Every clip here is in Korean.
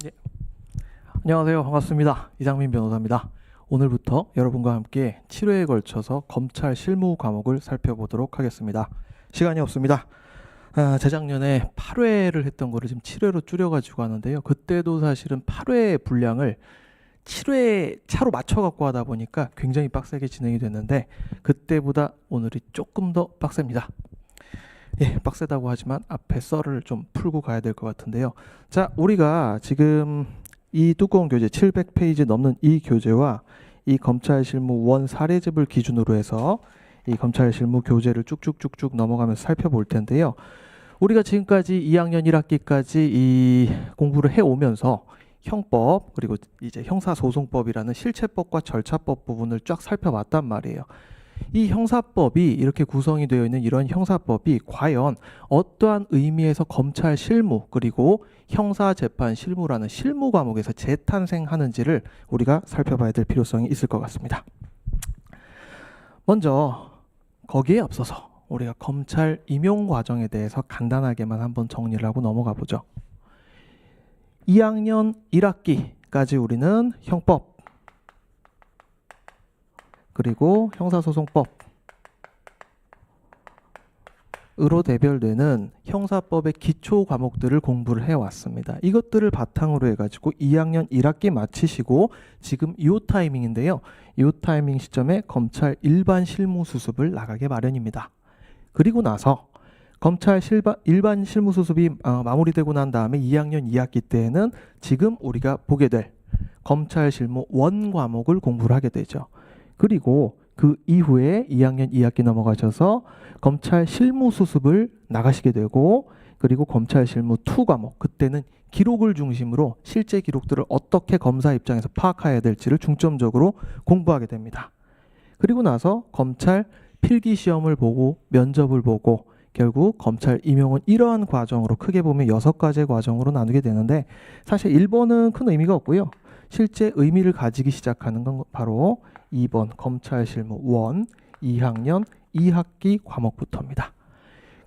네. 안녕하세요. 반갑습니다. 이상민 변호사입니다. 오늘부터 여러분과 함께 7회에 걸쳐서 검찰 실무 과목을 살펴보도록 하겠습니다. 시간이 없습니다. 재작년에 8회를 했던 거를 지금 7회로 줄여가지고 하는데요. 그때도 사실은 8회 분량을 7회 차로 맞춰갖고 하다 보니까 굉장히 빡세게 진행이 됐는데 그때보다 오늘이 조금 더 빡셉니다. 예, 빡세다고 하지만 앞에 썰을 좀 풀고 가야 될 것 같은데요. 자, 우리가 지금 이 두꺼운 교재 700페이지 넘는 이 교재와 이 검찰 실무 원 사례집을 기준으로 해서 이 검찰 실무 교재를 쭉쭉쭉쭉 넘어가면서 살펴볼 텐데요. 우리가 지금까지 2학년 1학기까지 이 공부를 해오면서 형법 그리고 이제 형사소송법이라는 실체법과 절차법 부분을 쫙 살펴봤단 말이에요. 이 형사법이 이렇게 구성이 되어 있는 이런 형사법이 과연 어떠한 의미에서 검찰 실무 그리고 형사재판 실무라는 실무 과목에서 재탄생하는지를 우리가 살펴봐야 될 필요성이 있을 것 같습니다. 먼저 거기에 앞서서 우리가 검찰 임용 과정에 대해서 간단하게만 한번 정리를 하고 넘어가 보죠. 2학년 1학기까지 우리는 형법 그리고 형사소송법으로 대별되는 형사법의 기초 과목들을 공부를 해왔습니다. 이것들을 바탕으로 해가지고 2학년 1학기 마치시고 지금 이 타이밍인데요. 이 타이밍 시점에 검찰 일반 실무 수습을 나가게 마련입니다. 그리고 나서 검찰 일반 실무 수습이 마무리되고 난 다음에 2학년 2학기 때에는 지금 우리가 보게 될 검찰 실무 원 과목을 공부를 하게 되죠. 그리고 그 이후에 2학년 2학기 넘어가셔서 검찰 실무 수습을 나가시게 되고 그리고 검찰 실무 2 과목 그때는 기록을 중심으로 실제 기록들을 어떻게 검사 입장에서 파악해야 될지를 중점적으로 공부하게 됩니다. 그리고 나서 검찰 필기 시험을 보고 면접을 보고 결국 검찰 임용은 이러한 과정으로 크게 보면 6가지의 과정으로 나누게 되는데 사실 1번은 큰 의미가 없고요. 실제 의미를 가지기 시작하는 건 바로 2번 검찰 실무 원 2학년 2학기 과목부터입니다.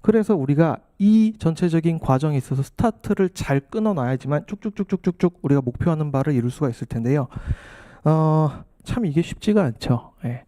그래서 우리가 이 전체적인 과정에 있어서 스타트를 잘 끊어놔야지만 쭉쭉쭉쭉쭉 우리가 목표하는 바를 이룰 수가 있을 텐데요. 참 이게 쉽지가 않죠. 예.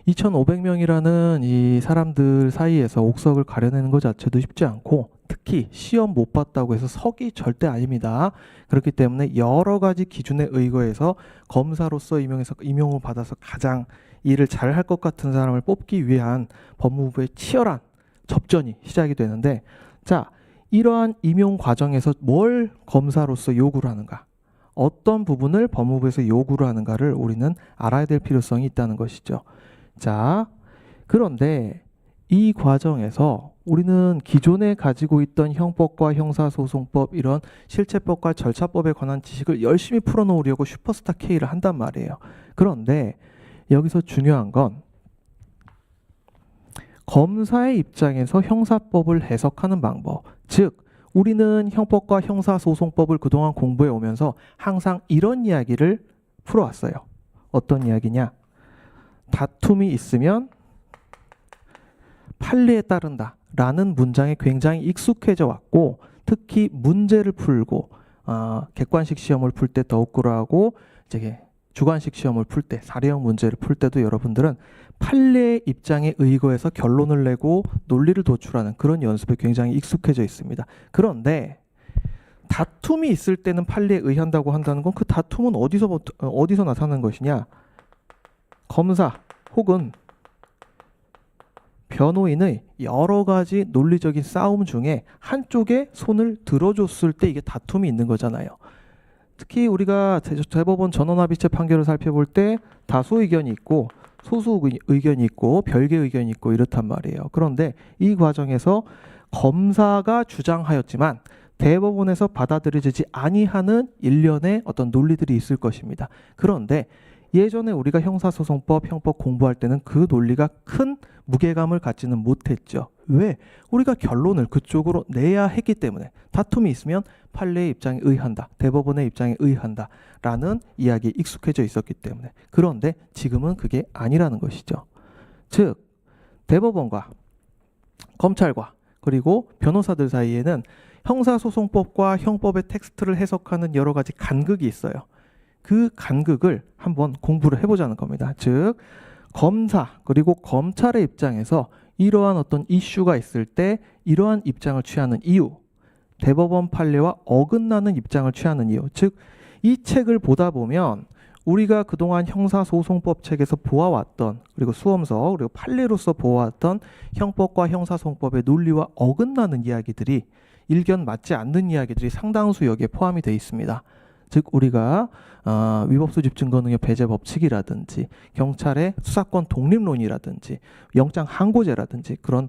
2,500명이라는 이 사람들 사이에서 옥석을 가려내는 것 자체도 쉽지 않고 특히 시험 못 봤다고 해서 석이 절대 아닙니다. 그렇기 때문에 여러 가지 기준에 의거해서 검사로서 임용을 받아서 가장 일을 잘 할 것 같은 사람을 뽑기 위한 법무부의 치열한 접전이 시작이 되는데 자, 이러한 임용 과정에서 뭘 검사로서 요구를 하는가? 어떤 부분을 법무부에서 요구를 하는가를 우리는 알아야 될 필요성이 있다는 것이죠. 자, 그런데 이 과정에서 우리는 기존에 가지고 있던 형법과 형사소송법 이런 실체법과 절차법에 관한 지식을 열심히 풀어놓으려고 슈퍼스타 K를 한단 말이에요. 그런데 여기서 중요한 건 검사의 입장에서 형사법을 해석하는 방법, 즉 우리는 형법과 형사소송법을 그동안 공부해 오면서 항상 이런 이야기를 풀어왔어요. 어떤 이야기냐? 다툼이 있으면 판례에 따른다 라는 문장에 굉장히 익숙해져 왔고 특히 문제를 풀고 객관식 시험을 풀 때 더욱 그러하고 이제 주관식 시험을 풀 때 사례형 문제를 풀 때도 여러분들은 판례의 입장에 의거해서 결론을 내고 논리를 도출하는 그런 연습에 굉장히 익숙해져 있습니다. 그런데 다툼이 있을 때는 판례에 의한다고 한다는 건 그 다툼은 어디서 나타나는 것이냐? 검사 혹은 변호인의 여러 가지 논리적인 싸움 중에 한쪽에 손을 들어줬을 때 이게 다툼이 있는 거잖아요. 특히 우리가 대법원 전원합의체 판결을 살펴볼 때 다수 의견이 있고 소수 의견이 있고 별개 의견이 있고 이렇단 말이에요. 그런데 이 과정에서 검사가 주장하였지만 대법원에서 받아들여지지 아니하는 일련의 어떤 논리들이 있을 것입니다. 그런데 예전에 우리가 형사소송법, 형법 공부할 때는 그 논리가 큰 무게감을 갖지는 못했죠. 왜? 우리가 결론을 그쪽으로 내야 했기 때문에 다툼이 있으면 판례의 입장에 의한다, 대법원의 입장에 의한다 라는 이야기에 익숙해져 있었기 때문에. 그런데 지금은 그게 아니라는 것이죠. 즉 대법원과 검찰과 그리고 변호사들 사이에는 형사소송법과 형법의 텍스트를 해석하는 여러 가지 간극이 있어요. 그 간극을 한번 공부를 해보자는 겁니다. 즉 검사 그리고 검찰의 입장에서 이러한 어떤 이슈가 있을 때 이러한 입장을 취하는 이유, 대법원 판례와 어긋나는 입장을 취하는 이유, 즉 이 책을 보다 보면 우리가 그동안 형사소송법 책에서 보아왔던, 그리고 수험서 그리고 판례로서 보아왔던 형법과 형사소송법의 논리와 어긋나는 이야기들이, 일견 맞지 않는 이야기들이 상당수 여기에 포함이 되어 있습니다. 즉 우리가 위법소집 증거능력 배제 법칙이라든지 경찰의 수사권 독립론이라든지 영장 항고제라든지 그런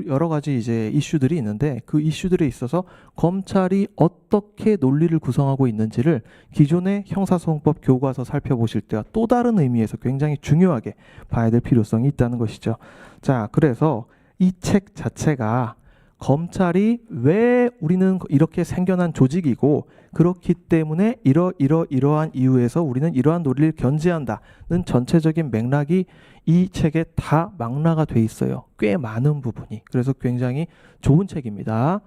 여러 가지 이제 이슈들이 있는데, 그 이슈들에 있어서 검찰이 어떻게 논리를 구성하고 있는지를 기존의 형사소송법 교과서 살펴보실 때와 또 다른 의미에서 굉장히 중요하게 봐야 될 필요성이 있다는 것이죠. 자, 그래서 이 책 자체가 검찰이 왜 우리는 이렇게 생겨난 조직이고 그렇기 때문에 이러한 이유에서 우리는 이러한 논리를 견지한다는 전체적인 맥락이 이 책에 다 망라가 돼 있어요. 꽤 많은 부분이. 그래서 굉장히 좋은 책입니다.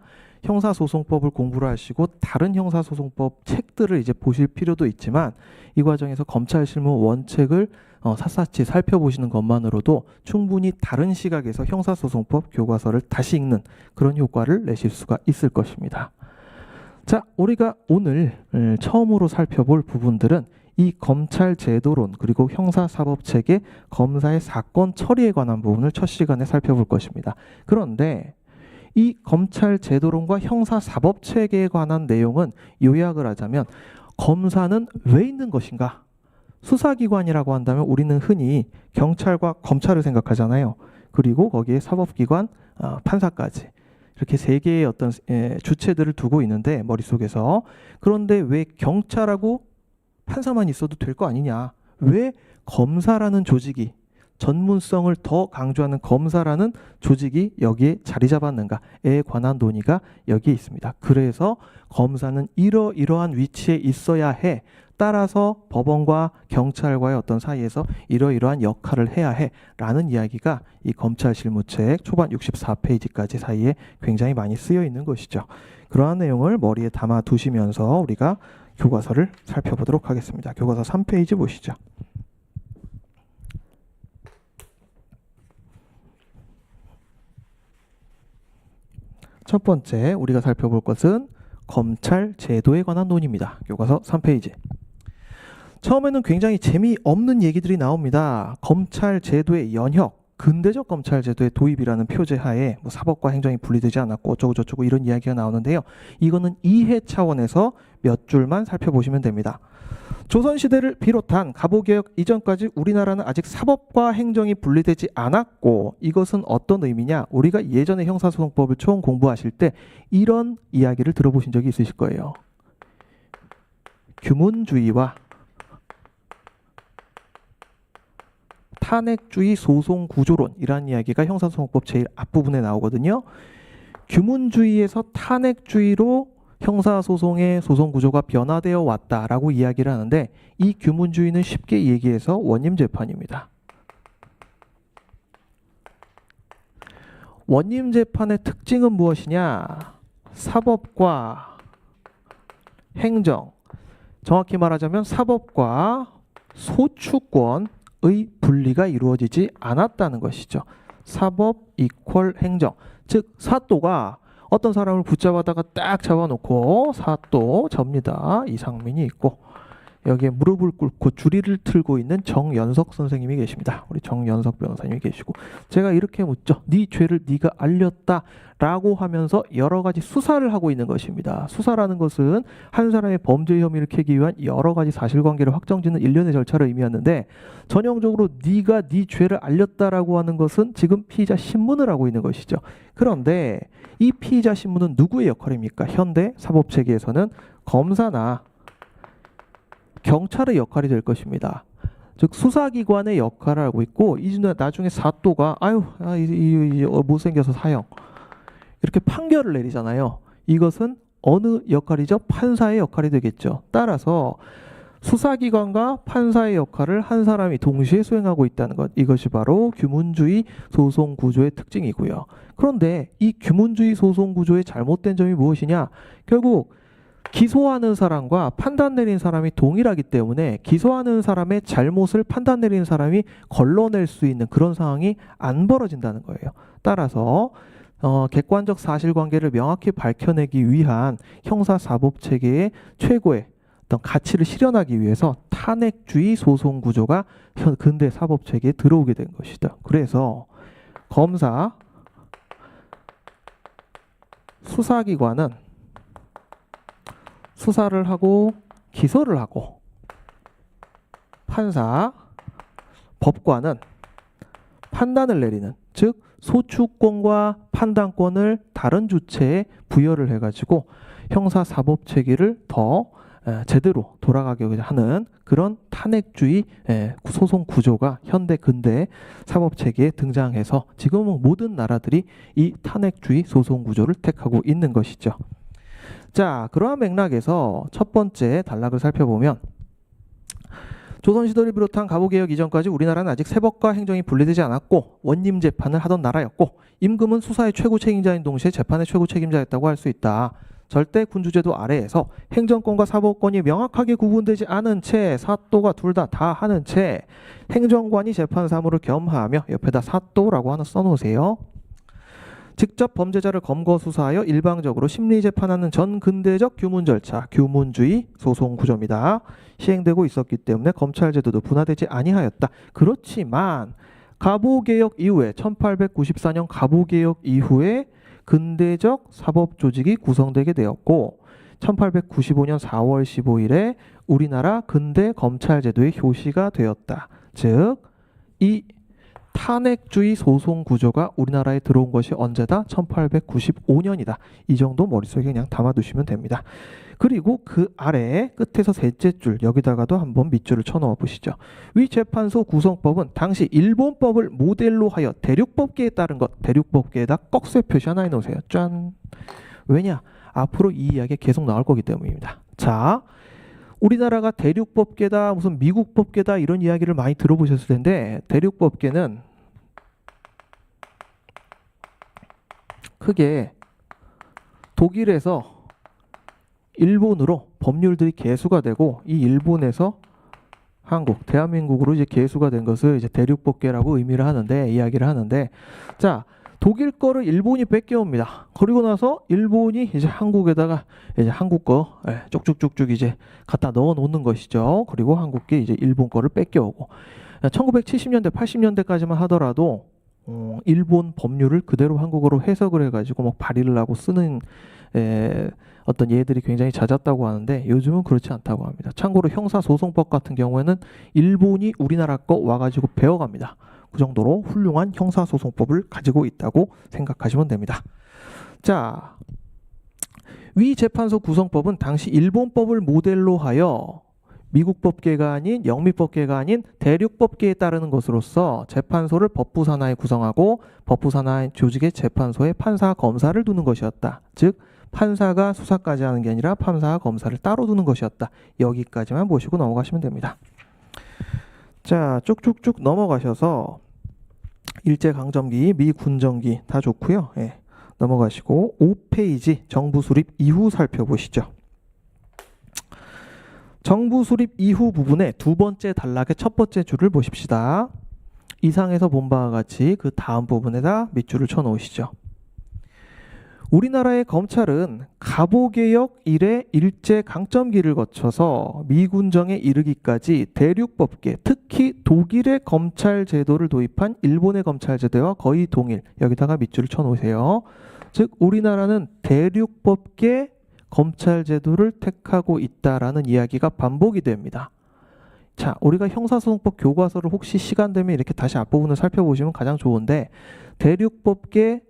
형사소송법을 공부를 하시고 다른 형사소송법 책들을 이제 보실 필요도 있지만 이 과정에서 검찰 실무 원책을 샅샅이 살펴보시는 것만으로도 충분히 다른 시각에서 형사소송법 교과서를 다시 읽는 그런 효과를 내실 수가 있을 것입니다. 자, 우리가 오늘 처음으로 살펴볼 부분들은 이 검찰 제도론 그리고 형사사법체계 검사의 사건 처리에 관한 부분을 첫 시간에 살펴볼 것입니다. 그런데 이 검찰 제도론과 형사사법체계에 관한 내용은 요약을 하자면 검사는 왜 있는 것인가? 수사기관이라고 한다면 우리는 흔히 경찰과 검찰을 생각하잖아요. 그리고 거기에 사법기관, 판사까지 이렇게 세 개의 어떤 주체들을 두고 있는데 머릿속에서, 그런데 왜 경찰하고 판사만 있어도 될 거 아니냐? 왜 검사라는 조직이, 전문성을 더 강조하는 검사라는 조직이 여기에 자리 잡았는가에 관한 논의가 여기에 있습니다. 그래서 검사는 이러이러한 위치에 있어야 해. 따라서 법원과 경찰과의 어떤 사이에서 이러이러한 역할을 해야 해 라는 이야기가 이 검찰 실무책 초반 64페이지까지 사이에 굉장히 많이 쓰여 있는 것이죠. 그러한 내용을 머리에 담아 두시면서 우리가 교과서를 살펴보도록 하겠습니다. 교과서 3페이지 보시죠. 첫 번째 우리가 살펴볼 것은 검찰 제도에 관한 논의입니다. 교과서 3페이지. 처음에는 굉장히 재미없는 얘기들이 나옵니다. 검찰 제도의 연혁, 근대적 검찰 제도의 도입이라는 표제 하에 뭐 사법과 행정이 분리되지 않았고 어쩌고 저쩌고 이런 이야기가 나오는데요. 이거는 이해 차원에서 몇 줄만 살펴보시면 됩니다. 조선시대를 비롯한 갑오개혁 이전까지 우리나라는 아직 사법과 행정이 분리되지 않았고, 이것은 어떤 의미냐? 우리가 예전에 형사소송법을 처음 공부하실 때 이런 이야기를 들어보신 적이 있으실 거예요. 규문주의와 탄핵주의 소송구조론이라는 이야기가 형사소송법 제일 앞부분에 나오거든요. 규문주의에서 탄핵주의로 형사소송의 소송구조가 변화되어 왔다라고 이야기를 하는데, 이 규문주의는 쉽게 얘기해서 원님재판입니다. 원님재판의 특징은 무엇이냐? 사법과 행정, 정확히 말하자면 사법과 소추권의 분리가 이루어지지 않았다는 것이죠. 사법 이퀄 행정, 즉 사또가 어떤 사람을 붙잡아다가 딱 잡아놓고 사또 접니다. 이상민이 있고 여기에 무릎을 꿇고 주리를 틀고 있는 정연석 선생님이 계십니다. 우리 정연석 변호사님이 계시고, 제가 이렇게 묻죠. 네 죄를 네가 알렸다 라고 하면서 여러 가지 수사를 하고 있는 것입니다. 수사라는 것은 한 사람의 범죄 혐의를 캐기 위한 여러 가지 사실관계를 확정짓는 일련의 절차를 의미하는데, 전형적으로 네가 네 죄를 알렸다라고 하는 것은 지금 피의자 신문을 하고 있는 것이죠. 그런데 이 피의자 신문은 누구의 역할입니까? 현대 사법체계에서는 검사나 경찰의 역할이 될 것입니다. 즉 수사기관의 역할을 하고 있고, 나중에 사또가 못생겨서 사형 이렇게 판결을 내리잖아요. 이것은 어느 역할이죠? 판사의 역할이 되겠죠. 따라서 수사기관과 판사의 역할을 한 사람이 동시에 수행하고 있다는 것. 이것이 바로 규문주의 소송구조의 특징이고요. 그런데 이 규문주의 소송구조의 잘못된 점이 무엇이냐? 결국 기소하는 사람과 판단 내린 사람이 동일하기 때문에 기소하는 사람의 잘못을 판단 내린 사람이 걸러낼 수 있는 그런 상황이 안 벌어진다는 거예요. 따라서 객관적 사실관계를 명확히 밝혀내기 위한 형사사법체계의 최고의 어떤 가치를 실현하기 위해서 탄핵주의 소송구조가 근대 사법체계에 들어오게 된 것이다. 그래서 검사, 수사기관은 수사를 하고 기소를 하고, 판사, 법관은 판단을 내리는, 즉 소추권과 판단권을 다른 주체에 부여를 해가지고 형사사법체계를 더 제대로 돌아가게 하는 그런 탄핵주의 소송 구조가 현대 근대 사법체계에 등장해서 지금은 모든 나라들이 이 탄핵주의 소송 구조를 택하고 있는 것이죠. 자, 그러한 맥락에서 첫 번째 단락을 살펴보면, 조선시대를 비롯한 갑오개혁 이전까지 우리나라는 아직 세법과 행정이 분리되지 않았고 원님 재판을 하던 나라였고, 임금은 수사의 최고 책임자인 동시에 재판의 최고 책임자였다고 할 수 있다. 절대 군주제도 아래에서 행정권과 사법권이 명확하게 구분되지 않은 채 사또가 둘 다 하는 채 행정관이 재판 사무를 겸하며, 옆에다 사또라고 하나 써놓으세요. 직접 범죄자를 검거 수사하여 일방적으로 심리 재판하는 전 근대적 규문 절차, 규문주의 소송 구조입니다. 시행되고 있었기 때문에 검찰 제도도 분화되지 아니하였다. 그렇지만 갑오개혁 이후에 1894년 갑오개혁 이후에 근대적 사법 조직이 구성되게 되었고, 1895년 4월 15일에 우리나라 근대 검찰 제도의 효시가 되었다. 즉, 이 탄핵주의 소송 구조가 우리나라에 들어온 것이 언제다? 1895년이다. 이 정도 머릿속에 그냥 담아두시면 됩니다. 그리고 그 아래 끝에서 셋째 줄, 여기다가도 한번 밑줄을 쳐넣어 보시죠. 위 재판소 구성법은 당시 일본법을 모델로 하여 대륙법계에 따른 것. 대륙법계에다 꺽쇠 표시 하나 해놓으세요. 짠. 왜냐? 앞으로 이 이야기 계속 나올 거기 때문입니다. 자, 우리나라가 대륙법계다, 무슨 미국법계다 이런 이야기를 많이 들어보셨을 텐데, 대륙법계는 크게 독일에서 일본으로 법률들이 계수가 되고, 이 일본에서 한국, 대한민국으로 이제 계수가 된 것을 이제 대륙법계라고 의미를 하는데, 이야기를 하는데, 자, 독일 거를 일본이 뺏겨옵니다. 그리고 나서 일본이 이제 한국에다가 이제 한국 거 쭉쭉쭉쭉 이제 갖다 넣어 놓는 것이죠. 그리고 한국이 이제 일본 거를 뺏겨오고, 1970년대, 80년대까지만 하더라도 일본 법률을 그대로 한국어로 해석을 해가지고 막 발의를 하고 쓰는 어떤 예들이 굉장히 잦았다고 하는데, 요즘은 그렇지 않다고 합니다. 참고로 형사소송법 같은 경우에는 일본이 우리나라 거 와가지고 배워갑니다. 그 정도로 훌륭한 형사소송법을 가지고 있다고 생각하시면 됩니다. 자, 위 재판소 구성법은 당시 일본법을 모델로 하여 미국법계가 아닌, 영미법계가 아닌 대륙법계에 따르는 것으로서 재판소를 법부 산하에 구성하고 법부 산하 조직의 재판소에 판사, 검사를 두는 것이었다. 즉, 판사가 수사까지 하는 게 아니라 판사와 검사를 따로 두는 것이었다. 여기까지만 보시고 넘어가시면 됩니다. 자, 쭉쭉쭉 넘어가셔서 일제강점기, 미군정기 다 좋고요. 넘어가시고 5페이지 정부 수립 이후 살펴보시죠. 정부 수립 이후 부분의 두 번째 단락의 첫 번째 줄을 보십시다. 이상에서 본 바와 같이 그 다음 부분에다 밑줄을 쳐 놓으시죠. 우리나라의 검찰은 갑오개혁 이래 일제강점기를 거쳐서 미군정에 이르기까지 대륙법계, 특히 독일의 검찰 제도를 도입한 일본의 검찰 제도와 거의 동일, 여기다가 밑줄을 쳐 놓으세요. 즉, 우리나라는 대륙법계 검찰 제도를 택하고 있다라는 이야기가 반복이 됩니다. 자, 우리가 형사소송법 교과서를 혹시 시간 되면 이렇게 다시 앞부분을 살펴보시면 가장 좋은데, 대륙법계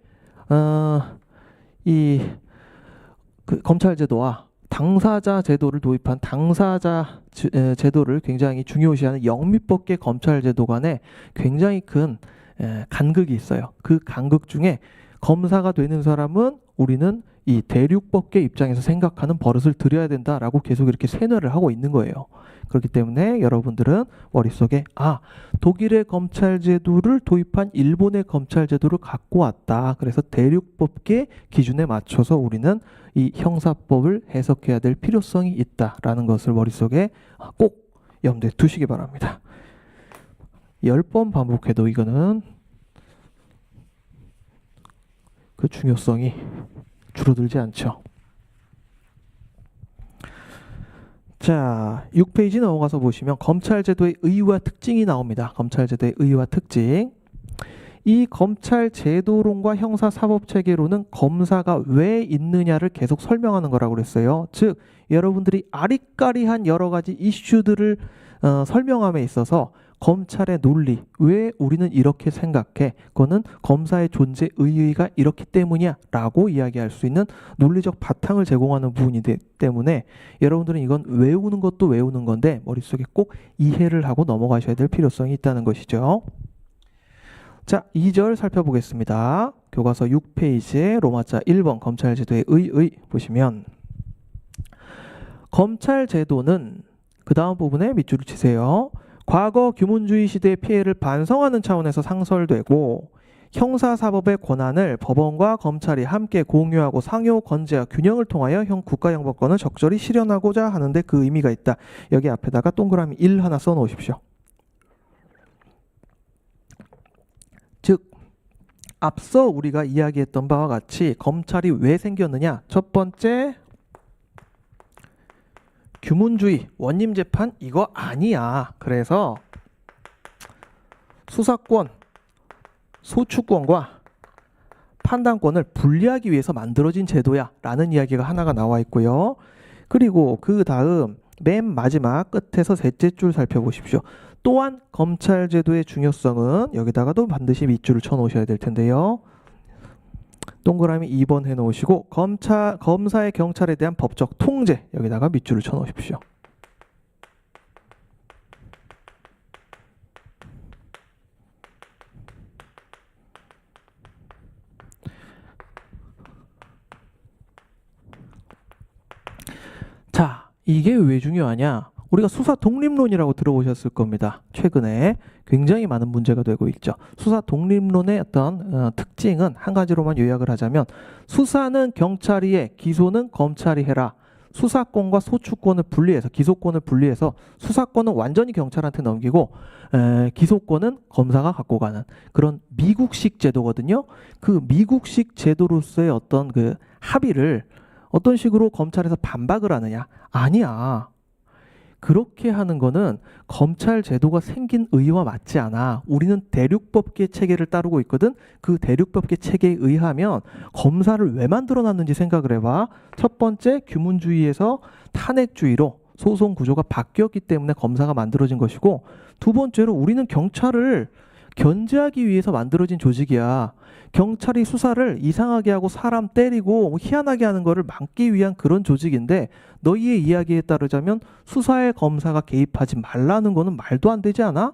그 검찰 제도와 당사자 제도를 도입한 당사자 제도를 굉장히 중요시하는 영미법계 검찰 제도 간에 굉장히 큰 간극이 있어요. 그 간극 중에 검사가 되는 사람은 우리는 이 대륙법계 입장에서 생각하는 버릇을 들여야 된다라고 계속 이렇게 세뇌를 하고 있는 거예요. 그렇기 때문에 여러분들은 머릿속에 독일의 검찰 제도를 도입한 일본의 검찰 제도를 갖고 왔다. 그래서 대륙법계 기준에 맞춰서 우리는 이 형사법을 해석해야 될 필요성이 있다라는 것을 머릿속에 꼭 염두에 두시기 바랍니다. 10번 반복해도 이거는 그 중요성이 줄어들지 않죠. 자, 6페이지 넘어가서 보시면 검찰제도의 의의와 특징이 나옵니다. 검찰제도의 의의와 특징. 이 검찰제도론과 형사사법체계론은 검사가 왜 있느냐를 계속 설명하는 거라고 그랬어요. 즉, 여러분들이 아리까리한 여러 가지 이슈들을 설명함에 있어서 검찰의 논리, 왜 우리는 이렇게 생각해? 그거는 검사의 존재 의의가 이렇기 때문이야 라고 이야기할 수 있는 논리적 바탕을 제공하는 부분이기 때문에 여러분들은 이건 외우는 것도 외우는 건데 머릿속에 꼭 이해를 하고 넘어가셔야 될 필요성이 있다는 것이죠. 자, 2절 살펴보겠습니다. 교과서 6페이지에 로마자 1번 검찰제도의 의의 보시면 검찰제도는 그 다음 부분에 밑줄을 치세요. 과거 규문주의 시대의 피해를 반성하는 차원에서 상설되고 형사사법의 권한을 법원과 검찰이 함께 공유하고 상호 건재와 균형을 통하여 국가형법권을 적절히 실현하고자 하는데 그 의미가 있다. 여기 앞에다가 동그라미 1 하나 써놓으십시오. 즉 앞서 우리가 이야기했던 바와 같이 검찰이 왜 생겼느냐. 첫 번째, 규문주의, 원님재판 이거 아니야. 그래서 수사권, 소추권과 판단권을 분리하기 위해서 만들어진 제도야 라는 이야기가 하나가 나와 있고요. 그리고 그 다음 맨 마지막 끝에서 셋째 줄 살펴보십시오. 또한 검찰제도의 중요성은 여기다가도 반드시 밑줄을 쳐놓으셔야 될 텐데요. 동그라미 2번 해놓으시고 검사의 경찰에 대한 법적 통제 여기다가 밑줄을 쳐놓으십시오. 자, 이게 왜 중요하냐? 우리가 수사 독립론이라고 들어보셨을 겁니다. 최근에 굉장히 많은 문제가 되고 있죠. 수사 독립론의 어떤 특징은 한 가지로만 요약을 하자면 수사는 경찰이 해, 기소는 검찰이 해라. 수사권과 소추권을 분리해서 기소권을 분리해서 수사권은 완전히 경찰한테 넘기고 기소권은 검사가 갖고 가는 그런 미국식 제도거든요. 그 미국식 제도로서의 어떤 그 합의를 어떤 식으로 검찰에서 반박을 하느냐? 아니야. 그렇게 하는 거는 검찰 제도가 생긴 의의와 맞지 않아. 우리는 대륙법계 체계를 따르고 있거든. 그 대륙법계 체계에 의하면 검사를 왜 만들어놨는지 생각을 해봐. 첫 번째, 규문주의에서 탄핵주의로 소송 구조가 바뀌었기 때문에 검사가 만들어진 것이고, 두 번째로 우리는 경찰을 견제하기 위해서 만들어진 조직이야. 경찰이 수사를 이상하게 하고 사람 때리고 희한하게 하는 거를 막기 위한 그런 조직인데 너희의 이야기에 따르자면 수사에 검사가 개입하지 말라는 거는 말도 안 되지 않아?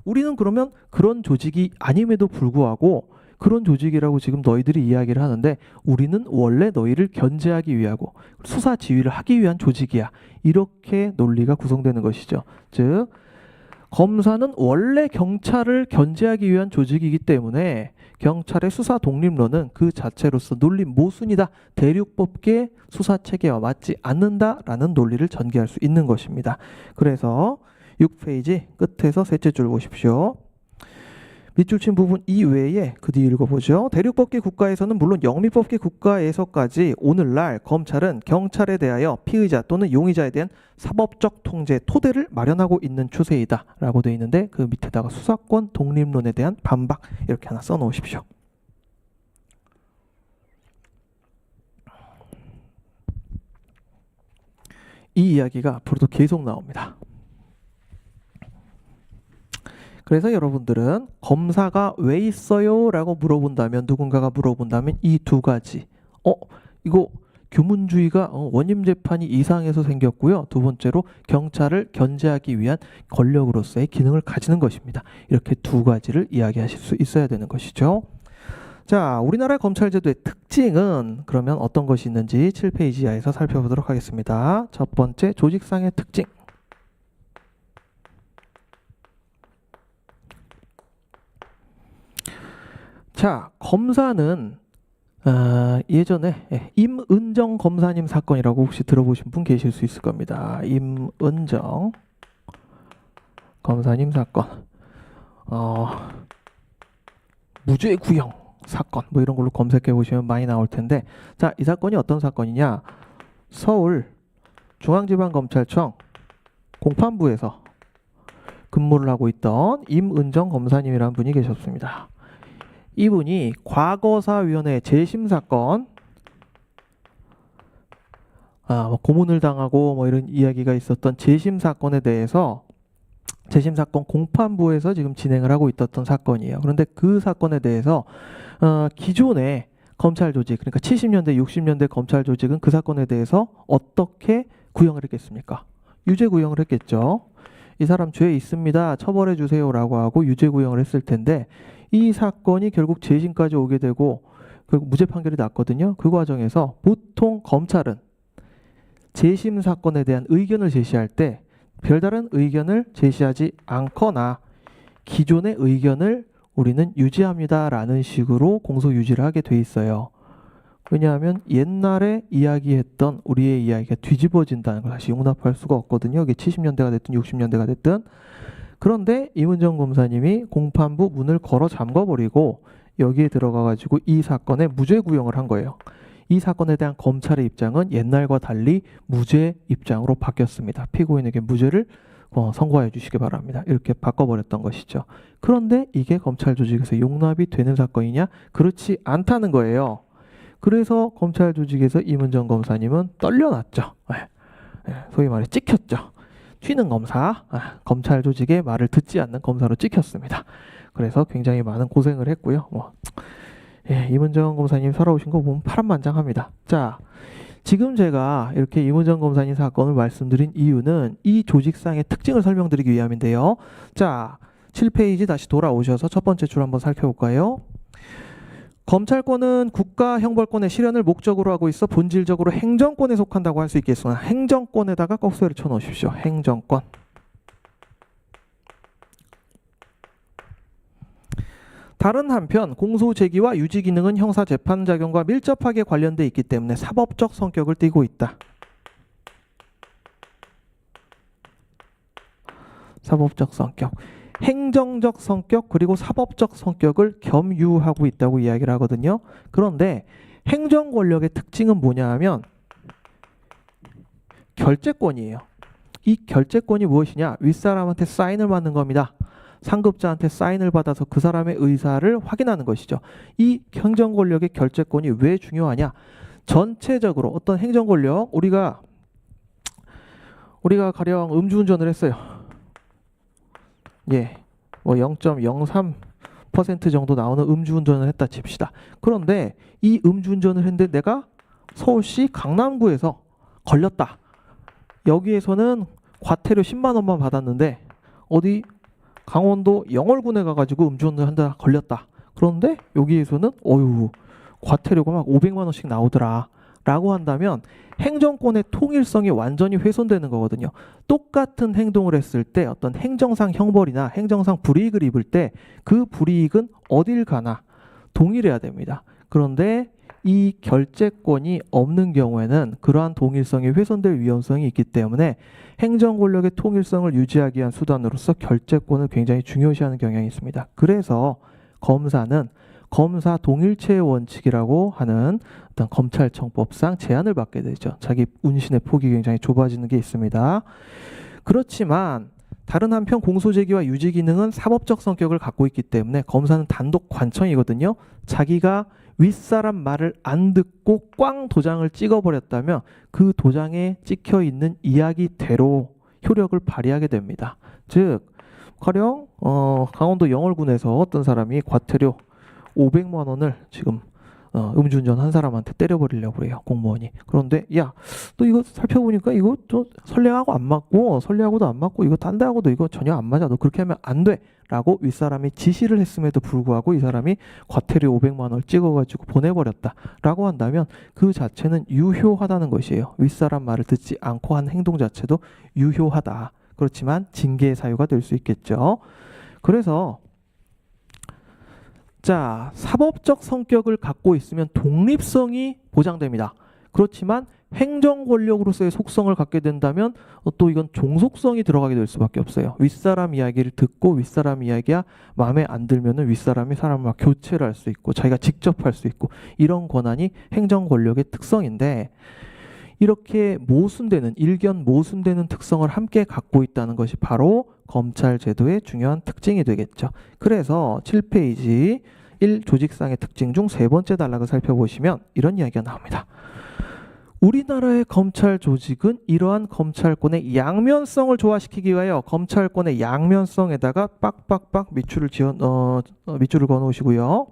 우리는 그러면 그런 조직이 아님에도 불구하고 그런 조직이라고 지금 너희들이 이야기를 하는데 우리는 원래 너희를 견제하기 위하고 수사 지휘를 하기 위한 조직이야. 이렇게 논리가 구성되는 것이죠. 즉 검사는 원래 경찰을 견제하기 위한 조직이기 때문에 경찰의 수사 독립론은 그 자체로서 논리 모순이다. 대륙법계 수사체계와 맞지 않는다라는 논리를 전개할 수 있는 것입니다. 그래서 6페이지 끝에서 셋째 줄 보십시오. 밑줄 친 부분 이외에 그 뒤 읽어보죠. 대륙법계 국가에서는 물론 영미법계 국가에서까지 오늘날 검찰은 경찰에 대하여 피의자 또는 용의자에 대한 사법적 통제 토대를 마련하고 있는 추세이다 라고 되어 있는데 그 밑에다가 수사권 독립론에 대한 반박 이렇게 하나 써놓으십시오. 이 이야기가 앞으로도 계속 나옵니다. 그래서 여러분들은 검사가 왜 있어요? 라고 물어본다면 누군가가 물어본다면 이 두 가지 이거 규문주의가 원님재판이 이상해서 생겼고요. 두 번째로 경찰을 견제하기 위한 권력으로서의 기능을 가지는 것입니다. 이렇게 두 가지를 이야기하실 수 있어야 되는 것이죠. 자, 우리나라 검찰제도의 특징은 그러면 어떤 것이 있는지 7페이지 이하에서 살펴보도록 하겠습니다. 첫 번째, 조직상의 특징. 자, 검사는 예전에 임은정 검사님 사건이라고 혹시 들어보신 분 계실 수 있을 겁니다. 임은정 검사님 사건. 무죄 구형 사건 뭐 이런 걸로 검색해 보시면 많이 나올 텐데, 자, 이 사건이 어떤 사건이냐? 서울 중앙지방검찰청 공판부에서 근무를 하고 있던 임은정 검사님이라는 분이 계셨습니다. 이분이 과거사위원회 재심 사건, 뭐 고문을 당하고 뭐 이런 이야기가 있었던 재심 사건에 대해서 재심 사건 공판부에서 지금 진행을 하고 있었던 사건이에요. 그런데 그 사건에 대해서 기존의 검찰 조직, 그러니까 70년대, 60년대 검찰 조직은 그 사건에 대해서 어떻게 구형을 했겠습니까? 유죄 구형을 했겠죠. 이 사람 죄 있습니다, 처벌해 주세요라고 하고 유죄 구형을 했을 텐데, 이 사건이 결국 재심까지 오게 되고 결국 무죄 판결이 났거든요. 그 과정에서 보통 검찰은 재심 사건에 대한 의견을 제시할 때 별다른 의견을 제시하지 않거나 기존의 의견을 우리는 유지합니다라는 식으로 공소 유지를 하게 돼 있어요. 왜냐하면 옛날에 이야기했던 우리의 이야기가 뒤집어진다는 걸 다시 용납할 수가 없거든요. 이게 70년대가 됐든 60년대가 됐든. 그런데 임은정 검사님이 공판부 문을 걸어 잠궈버리고 여기에 들어가가지고 이 사건에 무죄 구형을 한 거예요. 이 사건에 대한 검찰의 입장은 옛날과 달리 무죄 입장으로 바뀌었습니다. 피고인에게 무죄를 선고해 주시기 바랍니다. 이렇게 바꿔버렸던 것이죠. 그런데 이게 검찰 조직에서 용납이 되는 사건이냐? 그렇지 않다는 거예요. 그래서 검찰 조직에서 임은정 검사님은 떨려났죠. 소위 말해 찍혔죠. 튀는 검사, 검찰 조직의 말을 듣지 않는 검사로 찍혔습니다. 그래서 굉장히 많은 고생을 했고요. 임은정 검사님 살아오신 거 보면 파란만장합니다. 자, 지금 제가 이렇게 임은정 검사님 사건을 말씀드린 이유는 이 조직상의 특징을 설명드리기 위함인데요. 자, 7페이지 다시 돌아오셔서 첫 번째 줄 한번 살펴볼까요? 검찰권은 국가 형벌권의 실현을 목적으로 하고 있어 본질적으로 행정권에 속한다고 할 수 있겠으나 행정권에다가 꺽쇠를 쳐놓으십시오. 행정권. 다른 한편 공소 제기와 유지 기능은 형사 재판 작용과 밀접하게 관련돼 있기 때문에 사법적 성격을 띠고 있다. 사법적 성격. 행정적 성격 그리고 사법적 성격을 겸유하고 있다고 이야기를 하거든요. 그런데 행정 권력의 특징은 뭐냐 하면 결재권이에요. 이 결재권이 무엇이냐? 윗사람한테 사인을 받는 겁니다. 상급자한테 사인을 받아서 그 사람의 의사를 확인하는 것이죠. 이 행정 권력의 결재권이 왜 중요하냐? 전체적으로 어떤 행정 권력, 우리가 가령 음주운전을 했어요. 뭐 0.03% 정도 나오는 음주운전을 했다 칩시다. 그런데 이 음주운전을 했는데 내가 서울시 강남구에서 걸렸다. 여기에서는 과태료 10만 원만 받았는데 어디 강원도 영월군에 가가지고 음주운전을 한다 걸렸다. 그런데 여기에서는 과태료가 막 500만 원씩 나오더라 라고 한다면 행정권의 통일성이 완전히 훼손되는 거거든요. 똑같은 행동을 했을 때 어떤 행정상 형벌이나 행정상 불이익을 입을 때 그 불이익은 어딜 가나 동일해야 됩니다. 그런데 이 결재권이 없는 경우에는 그러한 동일성이 훼손될 위험성이 있기 때문에 행정 권력의 통일성을 유지하기 위한 수단으로서 결재권을 굉장히 중요시하는 경향이 있습니다. 그래서 검사는 검사 동일체의 원칙이라고 하는 어떤 검찰청법상 제한을 받게 되죠. 자기 운신의 폭이 굉장히 좁아지는 게 있습니다. 그렇지만 다른 한편 공소제기와 유지 기능은 사법적 성격을 갖고 있기 때문에 검사는 단독 관청이거든요. 자기가 윗사람 말을 안 듣고 꽝 도장을 찍어버렸다면 그 도장에 찍혀있는 이야기대로 효력을 발휘하게 됩니다. 즉 가령 강원도 영월군에서 어떤 사람이 과태료 500만 원을 지금 음주운전 한 사람한테 때려버리려고 그래요, 공무원이. 그런데 야, 너 이거 살펴보니까 이거 또 선례하고 안 맞고 선례하고도 안 맞고 이거 딴 데하고도 이거 전혀 안 맞아. 너 그렇게 하면 안 돼. 라고 윗사람이 지시를 했음에도 불구하고 이 사람이 과태료 500만 원을 찍어가지고 보내버렸다 라고 한다면 그 자체는 유효하다는 것이에요. 윗사람 말을 듣지 않고 한 행동 자체도 유효하다. 그렇지만 징계의 사유가 될 수 있겠죠. 그래서 자, 사법적 성격을 갖고 있으면 독립성이 보장됩니다. 그렇지만 행정 권력으로서의 속성을 갖게 된다면 또 이건 종속성이 들어가게 될 수밖에 없어요. 윗사람 이야기를 듣고 윗사람 이야기가 마음에 안 들면은 윗사람이 사람을 막 교체를 할 수 있고 자기가 직접 할 수 있고 이런 권한이 행정 권력의 특성인데 이렇게 모순되는 일견 모순되는 특성을 함께 갖고 있다는 것이 바로 검찰 제도의 중요한 특징이 되겠죠. 그래서 7페이지 1 조직상의 특징 중 세 번째 단락을 살펴보시면 이런 이야기가 나옵니다. 우리나라의 검찰 조직은 이러한 검찰권의 양면성을 조화시키기 위하여 검찰권의 양면성에다가 빡빡빡 밑줄을 그어 놓으시고요.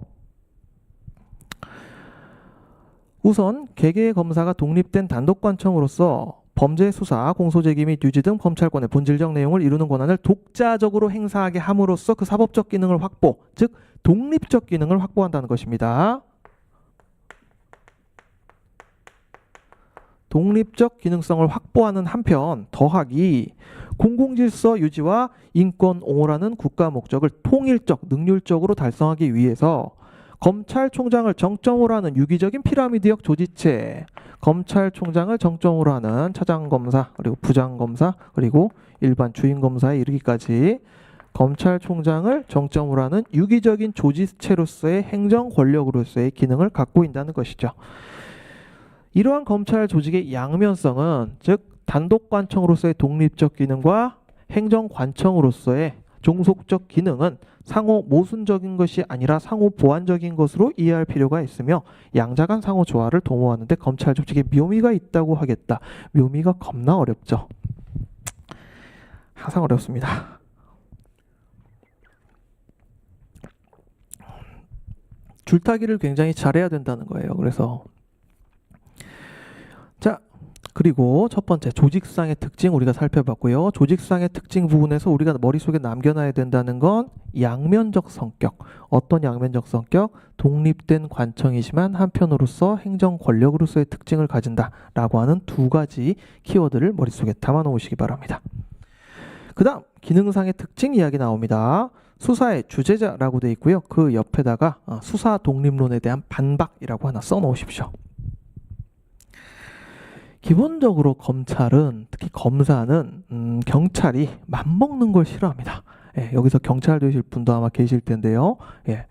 우선 개개의 검사가 독립된 단독관청으로서 범죄 수사, 공소제기 및 유지 등 검찰권의 본질적 내용을 이루는 권한을 독자적으로 행사하게 함으로써 그 사법적 기능을 확보, 즉 독립적 기능을 확보한다는 것입니다. 독립적 기능성을 확보하는 한편 더하기 공공질서 유지와 인권 옹호라는 국가 목적을 통일적, 능률적으로 달성하기 위해서 검찰총장을 정점으로 하는 유기적인 피라미드형 조직체, 검찰총장을 정점으로 하는 차장검사, 그리고 부장검사, 그리고 일반 주임검사에 이르기까지 검찰총장을 정점으로 하는 유기적인 조직체로서의 행정 권력으로서의 기능을 갖고 있다는 것이죠. 이러한 검찰 조직의 양면성은 즉 단독관청으로서의 독립적 기능과 행정관청으로서의 종속적 기능은 상호 모순적인 것이 아니라 상호 보완적인 것으로 이해할 필요가 있으며 양자 간 상호 조화를 도모하는 데 검찰 조직에 묘미가 있다고 하겠다. 묘미가 겁나 어렵죠. 항상 어렵습니다. 줄타기를 굉장히 잘해야 된다는 거예요. 그래서 자, 그리고 첫 번째 조직상의 특징 우리가 살펴봤고요. 조직상의 특징 부분에서 우리가 머릿속에 남겨놔야 된다는 건 양면적 성격. 어떤 양면적 성격? 독립된 관청이지만 한편으로서 행정 권력으로서의 특징을 가진다라고 하는 두 가지 키워드를 머릿속에 담아 놓으시기 바랍니다. 그 다음 기능상의 특징 이야기 나옵니다. 수사의 주재자라고 되어 있고요. 그 옆에다가 수사 독립론에 대한 반박이라고 하나 써 놓으십시오. 기본적으로 검찰은 특히 검사는 경찰이 맘먹는 걸 싫어합니다. 예, 여기서 경찰 되실 분도 아마 계실 텐데요. 예,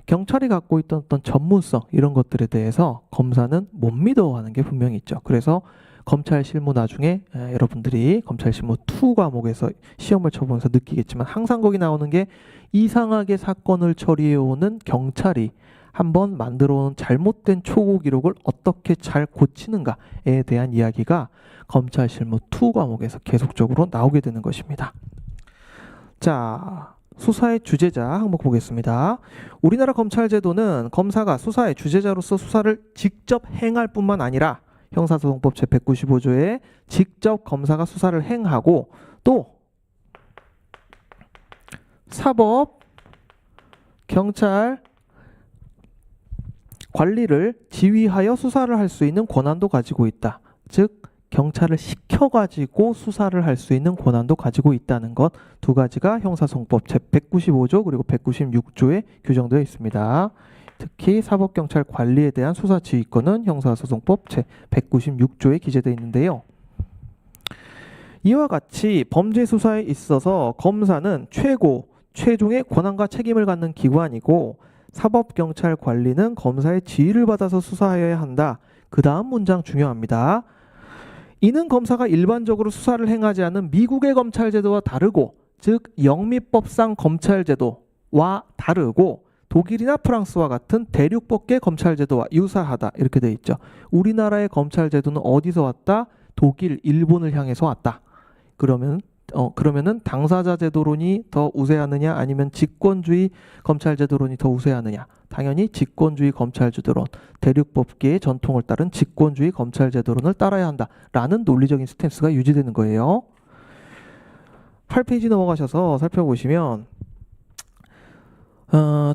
경찰이 갖고 있던 어떤 전문성 이런 것들에 대해서 검사는 못 믿어하는 게 분명히 있죠. 그래서 검찰 실무 나중에 여러분들이 검찰 실무 2 과목에서 시험을 쳐보면서 느끼겠지만 항상 거기 나오는 게 이상하게 사건을 처리해오는 경찰이 한번 만들어온 잘못된 초고 기록을 어떻게 잘 고치는가에 대한 이야기가 검찰 실무 2 과목에서 계속적으로 나오게 되는 것입니다. 자, 수사의 주재자 항목 보겠습니다. 우리나라 검찰 제도는 검사가 수사의 주재자로서 수사를 직접 행할 뿐만 아니라 형사소송법 제195조에 직접 검사가 수사를 행하고 또 사법, 경찰, 관리를 지휘하여 수사를 할 수 있는 권한도 가지고 있다. 즉 경찰을 시켜가지고 수사를 할 수 있는 권한도 가지고 있다는 것 두 가지가 형사소송법 제195조 그리고 196조에 규정되어 있습니다. 특히 사법경찰 관리에 대한 수사 지휘권은 형사소송법 제196조에 기재되어 있는데요. 이와 같이 범죄 수사에 있어서 검사는 최종의 권한과 책임을 갖는 기관이고 사법경찰 관리는 검사의 지휘를 받아서 수사해야 한다. 그 다음 문장 중요합니다. 이는 검사가 일반적으로 수사를 행하지 않는 미국의 검찰제도와 다르고 즉 영미법상 검찰제도와 다르고 독일이나 프랑스와 같은 대륙법계 검찰제도와 유사하다. 이렇게 되어 있죠. 우리나라의 검찰제도는 어디서 왔다? 독일, 일본을 향해서 왔다. 그러면 그러면은 당사자 제도론이 더 우세하느냐 아니면 직권주의 검찰 제도론이 더 우세하느냐? 당연히 직권주의 검찰 제도론, 대륙법계의 전통을 따른 직권주의 검찰 제도론을 따라야 한다라는 논리적인 스탠스가 유지되는 거예요. 8페이지 넘어가셔서 살펴보시면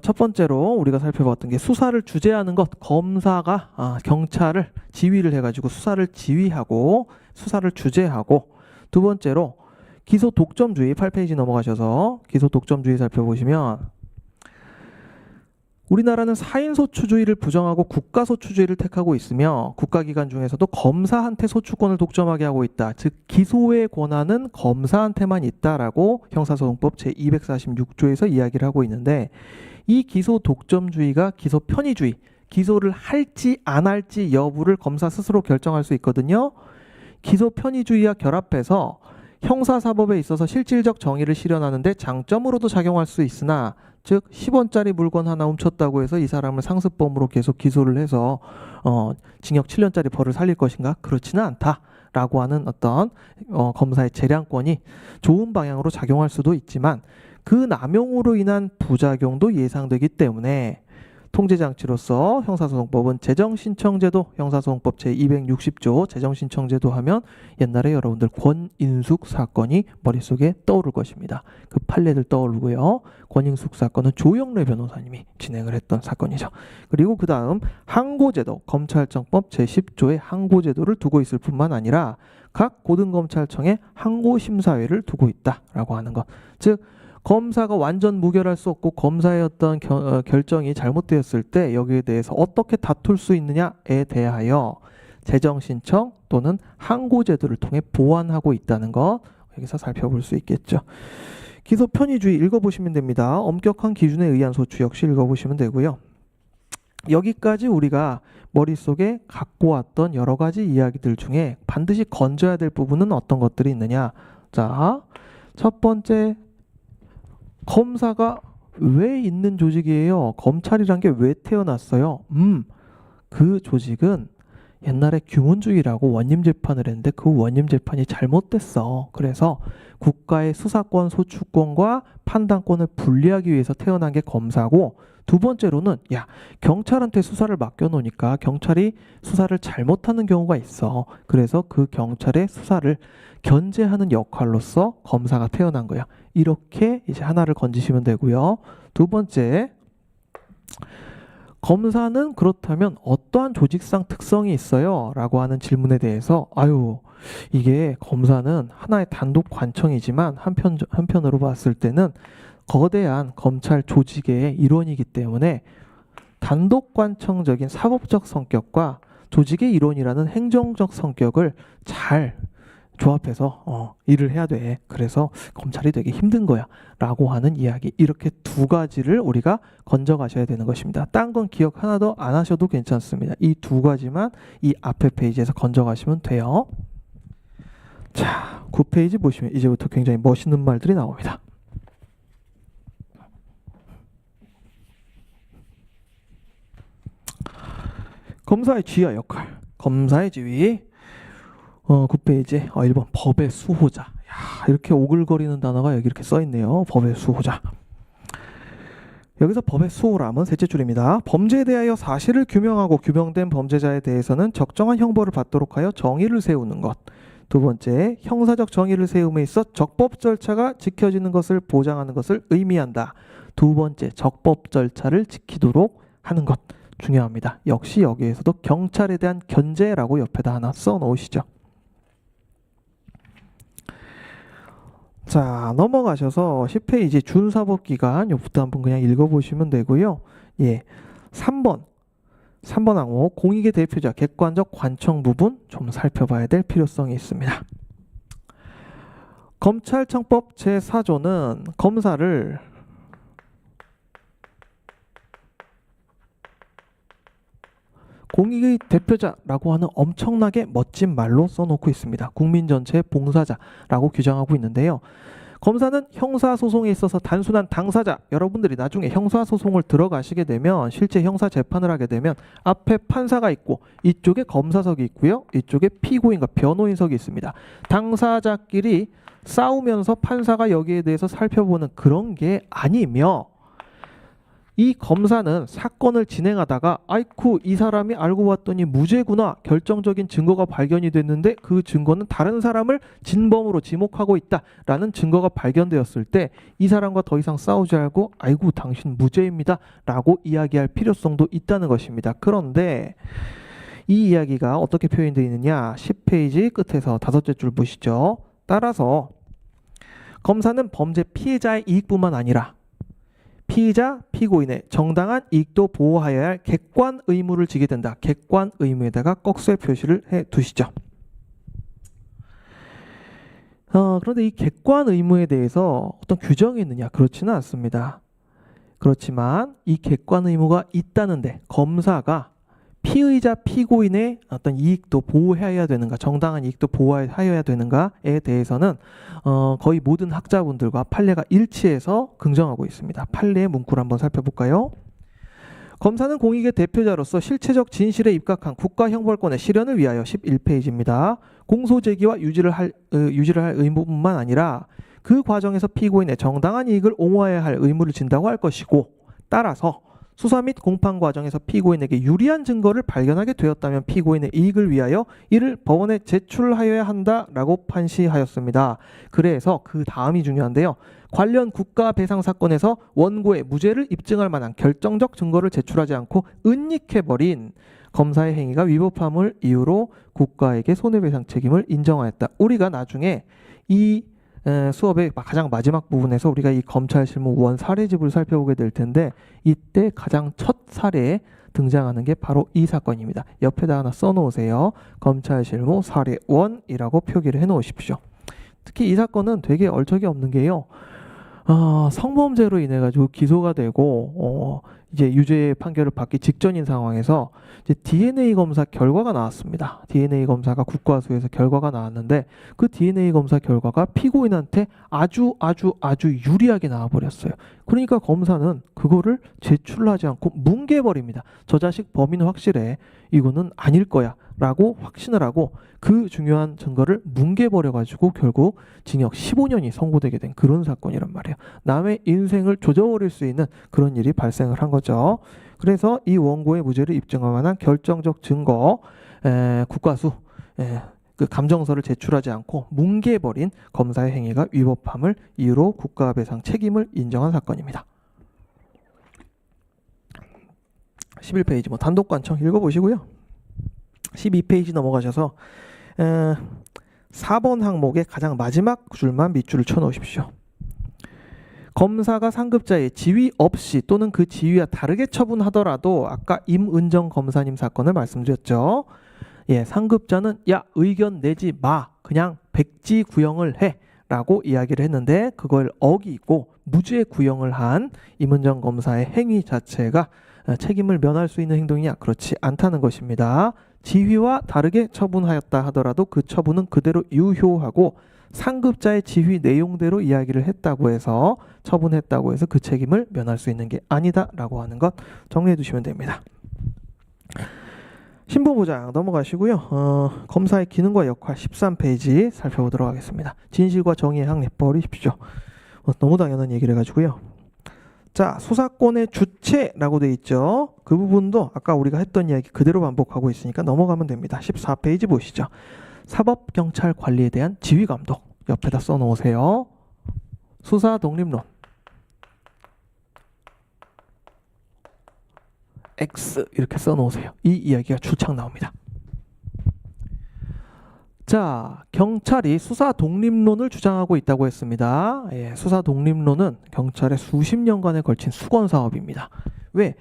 첫 번째로 우리가 살펴봤던 게 수사를 주재하는 것, 검사가 경찰을 지휘를 해가지고 수사를 지휘하고 수사를 주재하고, 두 번째로 기소 독점주의, 8페이지 넘어가셔서 기소 독점주의 살펴보시면 우리나라는 사인소추주의를 부정하고 국가소추주의를 택하고 있으며 국가기관 중에서도 검사한테 소추권을 독점하게 하고 있다. 즉 기소의 권한은 검사한테만 있다라고 형사소송법 제246조에서 이야기를 하고 있는데, 이 기소 독점주의가 기소 편의주의, 기소를 할지 안 할지 여부를 검사 스스로 결정할 수 있거든요. 기소 편의주의와 결합해서 형사사법에 있어서 실질적 정의를 실현하는데 장점으로도 작용할 수 있으나, 즉 10원짜리 물건 하나 훔쳤다고 해서 이 사람을 상습범으로 계속 기소를 해서 징역 7년짜리 벌을 살릴 것인가? 그렇지는 않다라고 하는 어떤 검사의 재량권이 좋은 방향으로 작용할 수도 있지만 그 남용으로 인한 부작용도 예상되기 때문에 통제장치로서 형사소송법은 재정신청제도, 형사소송법 제260조 재정신청제도 하면 옛날에 여러분들 권인숙 사건이 머릿속에 떠오를 것입니다. 그 판례들 떠오르고요. 권인숙 사건은 조영래 변호사님이 진행을 했던 사건이죠. 그리고 그 다음 항고제도, 검찰청법 제10조의 항고제도를 두고 있을 뿐만 아니라 각 고등검찰청에 항고심사회를 두고 있다라고 하는 것. 즉 검사가 완전 무결할 수 없고 검사의 어떤 결정이 잘못되었을 때 여기에 대해서 어떻게 다툴 수 있느냐에 대하여 재정신청 또는 항고제도를 통해 보완하고 있다는 것, 여기서 살펴볼 수 있겠죠. 기소 편의주의 읽어보시면 됩니다. 엄격한 기준에 의한 소추 역시 읽어보시면 되고요. 여기까지 우리가 머릿속에 갖고 왔던 여러 가지 이야기들 중에 반드시 건져야 될 부분은 어떤 것들이 있느냐. 자, 첫 번째, 검사가 왜 있는 조직이에요? 검찰이란 게 왜 태어났어요? 그 조직은 옛날에 규문주의라고 원님재판을 했는데 그 원님재판이 잘못됐어. 그래서 국가의 수사권, 소추권과 판단권을 분리하기 위해서 태어난 게 검사고, 두 번째로는 경찰한테 수사를 맡겨놓으니까 경찰이 수사를 잘못하는 경우가 있어. 그래서 그 경찰의 수사를 견제하는 역할로서 검사가 태어난 거야. 이렇게 이제 하나를 건지시면 되고요. 두 번째, 검사는 그렇다면 어떠한 조직상 특성이 있어요? 라고 하는 질문에 대해서 이게 검사는 하나의 단독 관청이지만 한편으로 봤을 때는 거대한 검찰 조직의 일원이기 때문에 단독 관청적인 사법적 성격과 조직의 일원이라는 행정적 성격을 잘 조합해서 일을 해야 돼. 그래서 검찰이 되게 힘든 거야 라고 하는 이야기, 이렇게 두 가지를 우리가 건져 가셔야 되는 것입니다. 딴 건 기억 하나도 안 하셔도 괜찮습니다. 이 두 가지만 이 앞에 페이지에서 건져 가시면 돼요. 자, 9페이지 보시면 이제부터 굉장히 멋있는 말들이 나옵니다. 검사의 지휘와 역할, 검사의 지휘. 9페이지 1번 법의 수호자. 이렇게 오글거리는 단어가 여기 이렇게 써있네요. 법의 수호자. 여기서 법의 수호람은 셋째 줄입니다. 범죄에 대하여 사실을 규명하고 규명된 범죄자에 대해서는 적정한 형벌을 받도록 하여 정의를 세우는 것. 두 번째, 형사적 정의를 세움에 있어 적법 절차가 지켜지는 것을 보장하는 것을 의미한다. 두 번째, 적법 절차를 지키도록 하는 것. 중요합니다. 역시 여기에서도 경찰에 대한 견제라고 옆에다 하나 써놓으시죠. 자, 넘어가셔서 10페이지 준사법기관, 요부터 한번 그냥 읽어보시면 되고요. 3번 항목 공익의 대표자 객관적 관청 부분 좀 살펴봐야 될 필요성이 있습니다. 검찰청법 제4조는 검사를 공익의 대표자라고 하는 엄청나게 멋진 말로 써놓고 있습니다. 국민 전체의 봉사자라고 규정하고 있는데요. 검사는 형사소송에 있어서 단순한 당사자, 여러분들이 나중에 형사소송을 들어가시게 되면 실제 형사재판을 하게 되면 앞에 판사가 있고 이쪽에 검사석이 있고요. 이쪽에 피고인과 변호인석이 있습니다. 당사자끼리 싸우면서 판사가 여기에 대해서 살펴보는 그런 게 아니며 이 검사는 사건을 진행하다가 아이쿠 이 사람이 알고 봤더니 무죄구나 결정적인 증거가 발견이 됐는데 그 증거는 다른 사람을 진범으로 지목하고 있다라는 증거가 발견되었을 때 이 사람과 더 이상 싸우지 말고 아이고 당신 무죄입니다 라고 이야기할 필요성도 있다는 것입니다. 그런데 이 이야기가 어떻게 표현되어 있느냐 10페이지 끝에서 5째 줄 보시죠. 따라서 검사는 범죄 피해자의 이익뿐만 아니라 피의자, 피고인의 정당한 이익도 보호하여야 할 객관 의무를 지게 된다. 객관 의무에다가 꺽쇠 표시를 해 두시죠. 그런데 이 객관 의무에 대해서 어떤 규정이 있느냐? 그렇지는 않습니다. 그렇지만 이 객관 의무가 있다는데 검사가 피의자, 피고인의 어떤 이익도 보호해야 되는가, 정당한 이익도 보호하여야 되는가에 대해서는 거의 모든 학자분들과 판례가 일치해서 긍정하고 있습니다. 판례의 문구를 한번 살펴볼까요? 검사는 공익의 대표자로서 실체적 진실에 입각한 국가형벌권의 실현을 위하여 11페이지입니다. 공소제기와 유지를 할 의무뿐만 아니라 그 과정에서 피고인의 정당한 이익을 옹호해야 할 의무를 진다고 할 것이고 따라서 수사 및 공판 과정에서 피고인에게 유리한 증거를 발견하게 되었다면 피고인의 이익을 위하여 이를 법원에 제출하여야 한다라고 판시하였습니다. 그래서 그 다음이 중요한데요. 관련 국가 배상 사건에서 원고의 무죄를 입증할 만한 결정적 증거를 제출하지 않고 은닉해버린 검사의 행위가 위법함을 이유로 국가에게 손해배상 책임을 인정하였다. 우리가 나중에 이 수업의 가장 마지막 부분에서 우리가 이 검찰실무 원 사례집을 살펴보게 될 텐데 이때 가장 첫 사례에 등장하는 게 바로 이 사건입니다. 옆에다 하나 써놓으세요. 검찰실무 사례 1이라고 표기를 해놓으십시오. 특히 이 사건은 되게 얼척이 없는 게요. 성범죄로 인해 가지고 기소가 되고 이제 유죄 판결을 받기 직전인 상황에서 이제 DNA 검사 결과가 나왔습니다. DNA 검사가 국과수에서 결과가 나왔는데 그 DNA 검사 결과가 피고인한테 아주 유리하게 나와버렸어요. 그러니까 검사는 그거를 제출하지 않고 뭉개버립니다. 저 자식 범인은 확실해. 이거는 아닐 거야. 라고 확신을 하고 그 중요한 증거를 뭉개버려가지고 결국 징역 15년이 선고되게 된 그런 사건이란 말이에요. 남의 인생을 조져버릴 수 있는 그런 일이 발생을 한 거죠. 그래서 이 원고의 무죄를 입증할 만한 결정적 증거, 국과수, 그 감정서를 제출하지 않고 뭉개버린 검사의 행위가 위법함을 이유로 국가배상 책임을 인정한 사건입니다. 11페이지 단독관청 읽어보시고요. 12페이지 넘어가셔서 4번 항목의 가장 마지막 줄만 밑줄을 쳐놓으십시오. 검사가 상급자의 지위 없이 또는 그 지위와 다르게 처분하더라도 아까 임은정 검사님 사건을 말씀드렸죠. 상급자는 야 의견 내지 마 그냥 백지 구형을 해 라고 이야기를 했는데 그걸 어기고 무죄 구형을 한 임은정 검사의 행위 자체가 책임을 면할 수 있는 행동이냐? 그렇지 않다는 것입니다. 지위와 다르게 처분하였다 하더라도 그 처분은 그대로 유효하고 상급자의 지휘 내용대로 이야기를 했다고 해서 처분했다고 해서 그 책임을 면할 수 있는 게 아니다라고 하는 것 정리해 두시면 됩니다. 신보보장 넘어가시고요. 검사의 기능과 역할 13페이지 살펴보도록 하겠습니다. 진실과 정의의 항례 버리십시오. 너무 당연한 얘기를 해가지고요. 자, 수사권의 주체라고 돼 있죠. 그 부분도 아까 우리가 했던 이야기 그대로 반복하고 있으니까 넘어가면 됩니다. 14페이지 보시죠. 사법경찰 관리에 대한 지휘감독 옆에다 써놓으세요. 수사 독립론 X 이렇게 써놓으세요. 이 이야기가 출창 나옵니다. 자, 경찰이 수사 독립론을 주장하고 있다고 했습니다. 수사 독립론은 경찰의 수십 년간에 걸친 수건 사업입니다. 왜?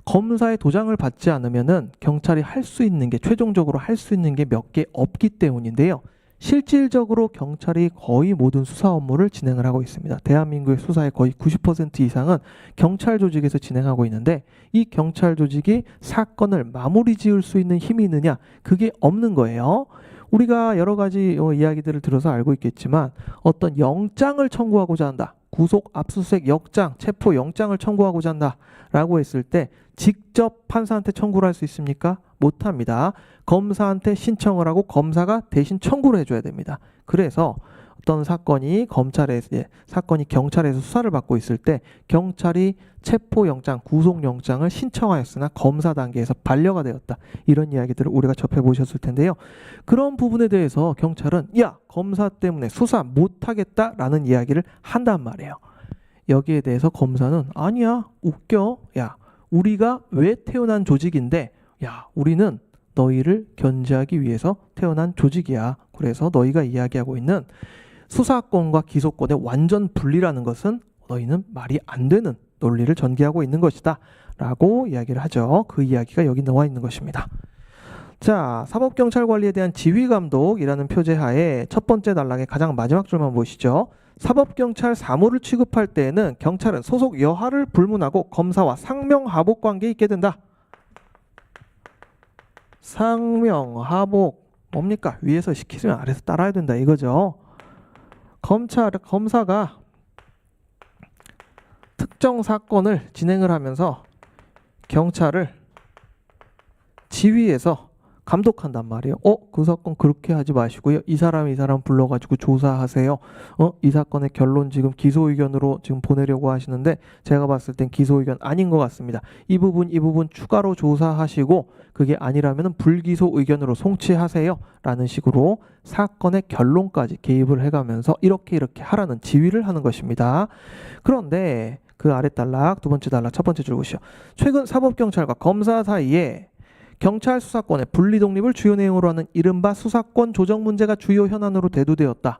검사의 도장을 받지 않으면은 경찰이 할 수 있는 게 최종적으로 할 수 있는 게 몇 개 없기 때문인데요. 실질적으로 경찰이 거의 모든 수사 업무를 진행을 하고 있습니다. 대한민국의 수사의 거의 90% 이상은 경찰 조직에서 진행하고 있는데 이 경찰 조직이 사건을 마무리 지을 수 있는 힘이 있느냐? 그게 없는 거예요. 우리가 여러 가지 이야기들을 들어서 알고 있겠지만 어떤 영장을 청구하고자 한다. 구속, 압수수색, 영장, 체포 영장을 청구하고자 한다라고 했을 때 직접 판사한테 청구를 할 수 있습니까? 못합니다. 검사한테 신청을 하고 검사가 대신 청구를 해줘야 됩니다. 그래서 어떤 사건이 사건이 경찰에서 수사를 받고 있을 때 경찰이 체포영장, 구속영장을 신청하였으나 검사 단계에서 반려가 되었다. 이런 이야기들을 우리가 접해보셨을 텐데요. 그런 부분에 대해서 경찰은 야, 검사 때문에 수사 못하겠다라는 이야기를 한단 말이에요. 여기에 대해서 검사는 아니야, 웃겨. 야, 우리가 왜 태어난 조직인데 야, 우리는 너희를 견제하기 위해서 태어난 조직이야. 그래서 너희가 이야기하고 있는 수사권과 기소권의 완전 분리라는 것은 너희는 말이 안 되는 논리를 전개하고 있는 것이다 라고 이야기를 하죠. 그 이야기가 여기 나와 있는 것입니다. 자, 사법경찰관리에 대한 지휘감독이라는 표제하에 첫 번째 단락의 가장 마지막 줄만 보시죠. 사법경찰 사무를 취급할 때에는 경찰은 소속 여하를 불문하고 검사와 상명하복 관계에 있게 된다. 상명하복 뭡니까? 위에서 시키면 아래에서 따라야 된다 이거죠. 검사가 특정 사건을 진행을 하면서 경찰을 지휘해서 감독한단 말이에요. 그 사건 그렇게 하지 마시고요. 이 사람 불러가지고 조사하세요. 이 사건의 결론 지금 기소 의견으로 지금 보내려고 하시는데 제가 봤을 땐 기소 의견 아닌 것 같습니다. 이 부분 추가로 조사하시고 그게 아니라면 불기소 의견으로 송치하세요. 라는 식으로 사건의 결론까지 개입을 해가면서 이렇게 하라는 지휘를 하는 것입니다. 그런데 그 아래 단락, 두 번째 단락, 첫 번째 줄 보시죠. 최근 사법경찰과 검사 사이에 경찰 수사권의 분리 독립을 주요 내용으로 하는 이른바 수사권 조정 문제가 주요 현안으로 대두되었다.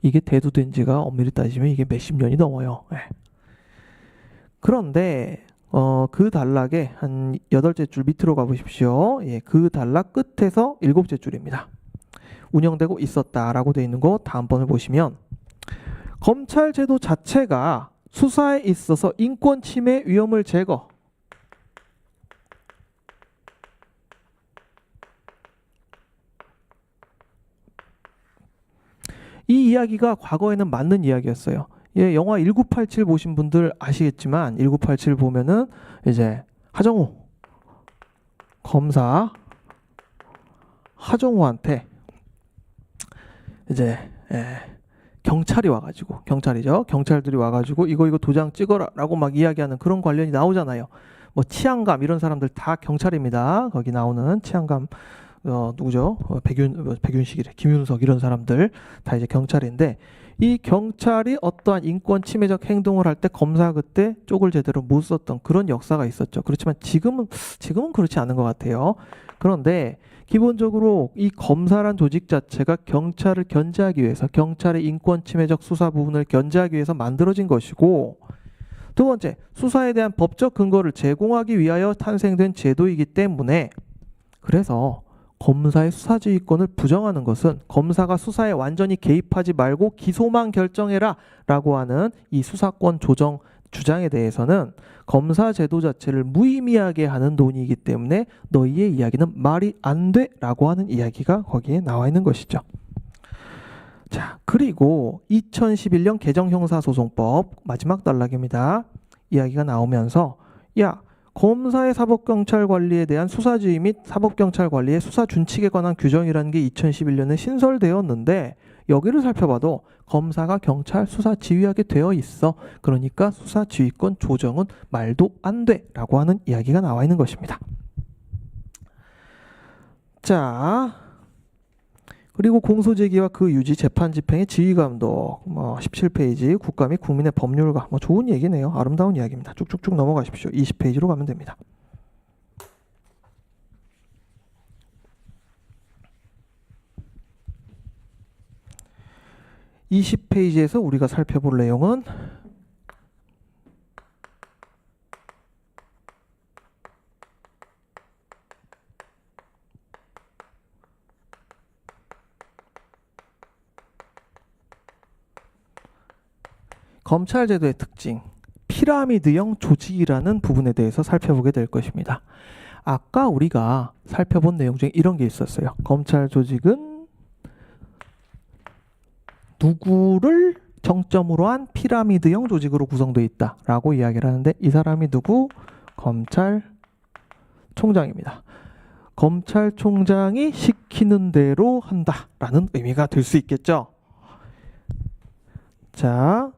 이게 대두된 지가 엄밀히 따지면 이게 몇십 년이 넘어요. 네. 그런데 그 단락의 한 8째 줄 밑으로 가보십시오. 예, 그 단락 끝에서 7째 줄입니다. 운영되고 있었다라고 되어 있는 거 다음번을 보시면 검찰 제도 자체가 수사에 있어서 인권 침해 위험을 제거 이 이야기가 과거에는 맞는 이야기였어요. 예, 영화 1987 보신 분들 아시겠지만 1987 보면은 이제 하정우 검사 하정우한테 이제 경찰이 와가지고 경찰들이 와가지고 이거 도장 찍어라라고 막 이야기하는 그런 관련이 나오잖아요. 뭐 치안감 이런 사람들 다 경찰입니다. 거기 나오는 치안감 누구죠? 백윤식이래, 김윤석 이런 사람들 다 이제 경찰인데 이 경찰이 어떠한 인권 침해적 행동을 할 때 검사 그때 쪽을 제대로 못 썼던 그런 역사가 있었죠. 그렇지만 지금은 그렇지 않은 것 같아요. 그런데 기본적으로 이 검사란 조직 자체가 경찰을 견제하기 위해서 경찰의 인권 침해적 수사 부분을 견제하기 위해서 만들어진 것이고 두 번째, 수사에 대한 법적 근거를 제공하기 위하여 탄생된 제도이기 때문에 그래서 검사의 수사지휘권을 부정하는 것은 검사가 수사에 완전히 개입하지 말고 기소만 결정해라 라고 하는 이 수사권 조정 주장에 대해서는 검사 제도 자체를 무의미하게 하는 논의이기 때문에 너희의 이야기는 말이 안 돼 라고 하는 이야기가 거기에 나와 있는 것이죠. 자, 그리고 2011년 개정형사소송법 마지막 단락입니다. 이야기가 나오면서 야, 검사의 사법경찰 관리에 대한 수사지휘 및 사법경찰 관리의 수사 준칙에 관한 규정이라는 게 2011년에 신설되었는데 여기를 살펴봐도 검사가 경찰 수사 지휘하게 되어 있어. 그러니까 수사 지휘권 조정은 말도 안 돼 라고 하는 이야기가 나와 있는 것입니다. 자, 그리고 공소제기와 그 유지, 재판 집행의 지휘감독 17페이지 국가 및 국민의 법률가 좋은 얘기네요. 아름다운 이야기입니다. 쭉쭉쭉 넘어가십시오. 20페이지로 가면 됩니다. 20페이지에서 우리가 살펴볼 내용은 검찰제도의 특징, 피라미드형 조직이라는 부분에 대해서 살펴보게 될 것입니다. 아까 우리가 살펴본 내용 중에 이런 게 있었어요. 검찰 조직은 누구를 정점으로 한 피라미드형 조직으로 구성되어 있다라고 이야기를 하는데 이 사람이 누구? 검찰총장입니다. 검찰총장이 시키는 대로 한다라는 의미가 될 수 있겠죠. 자,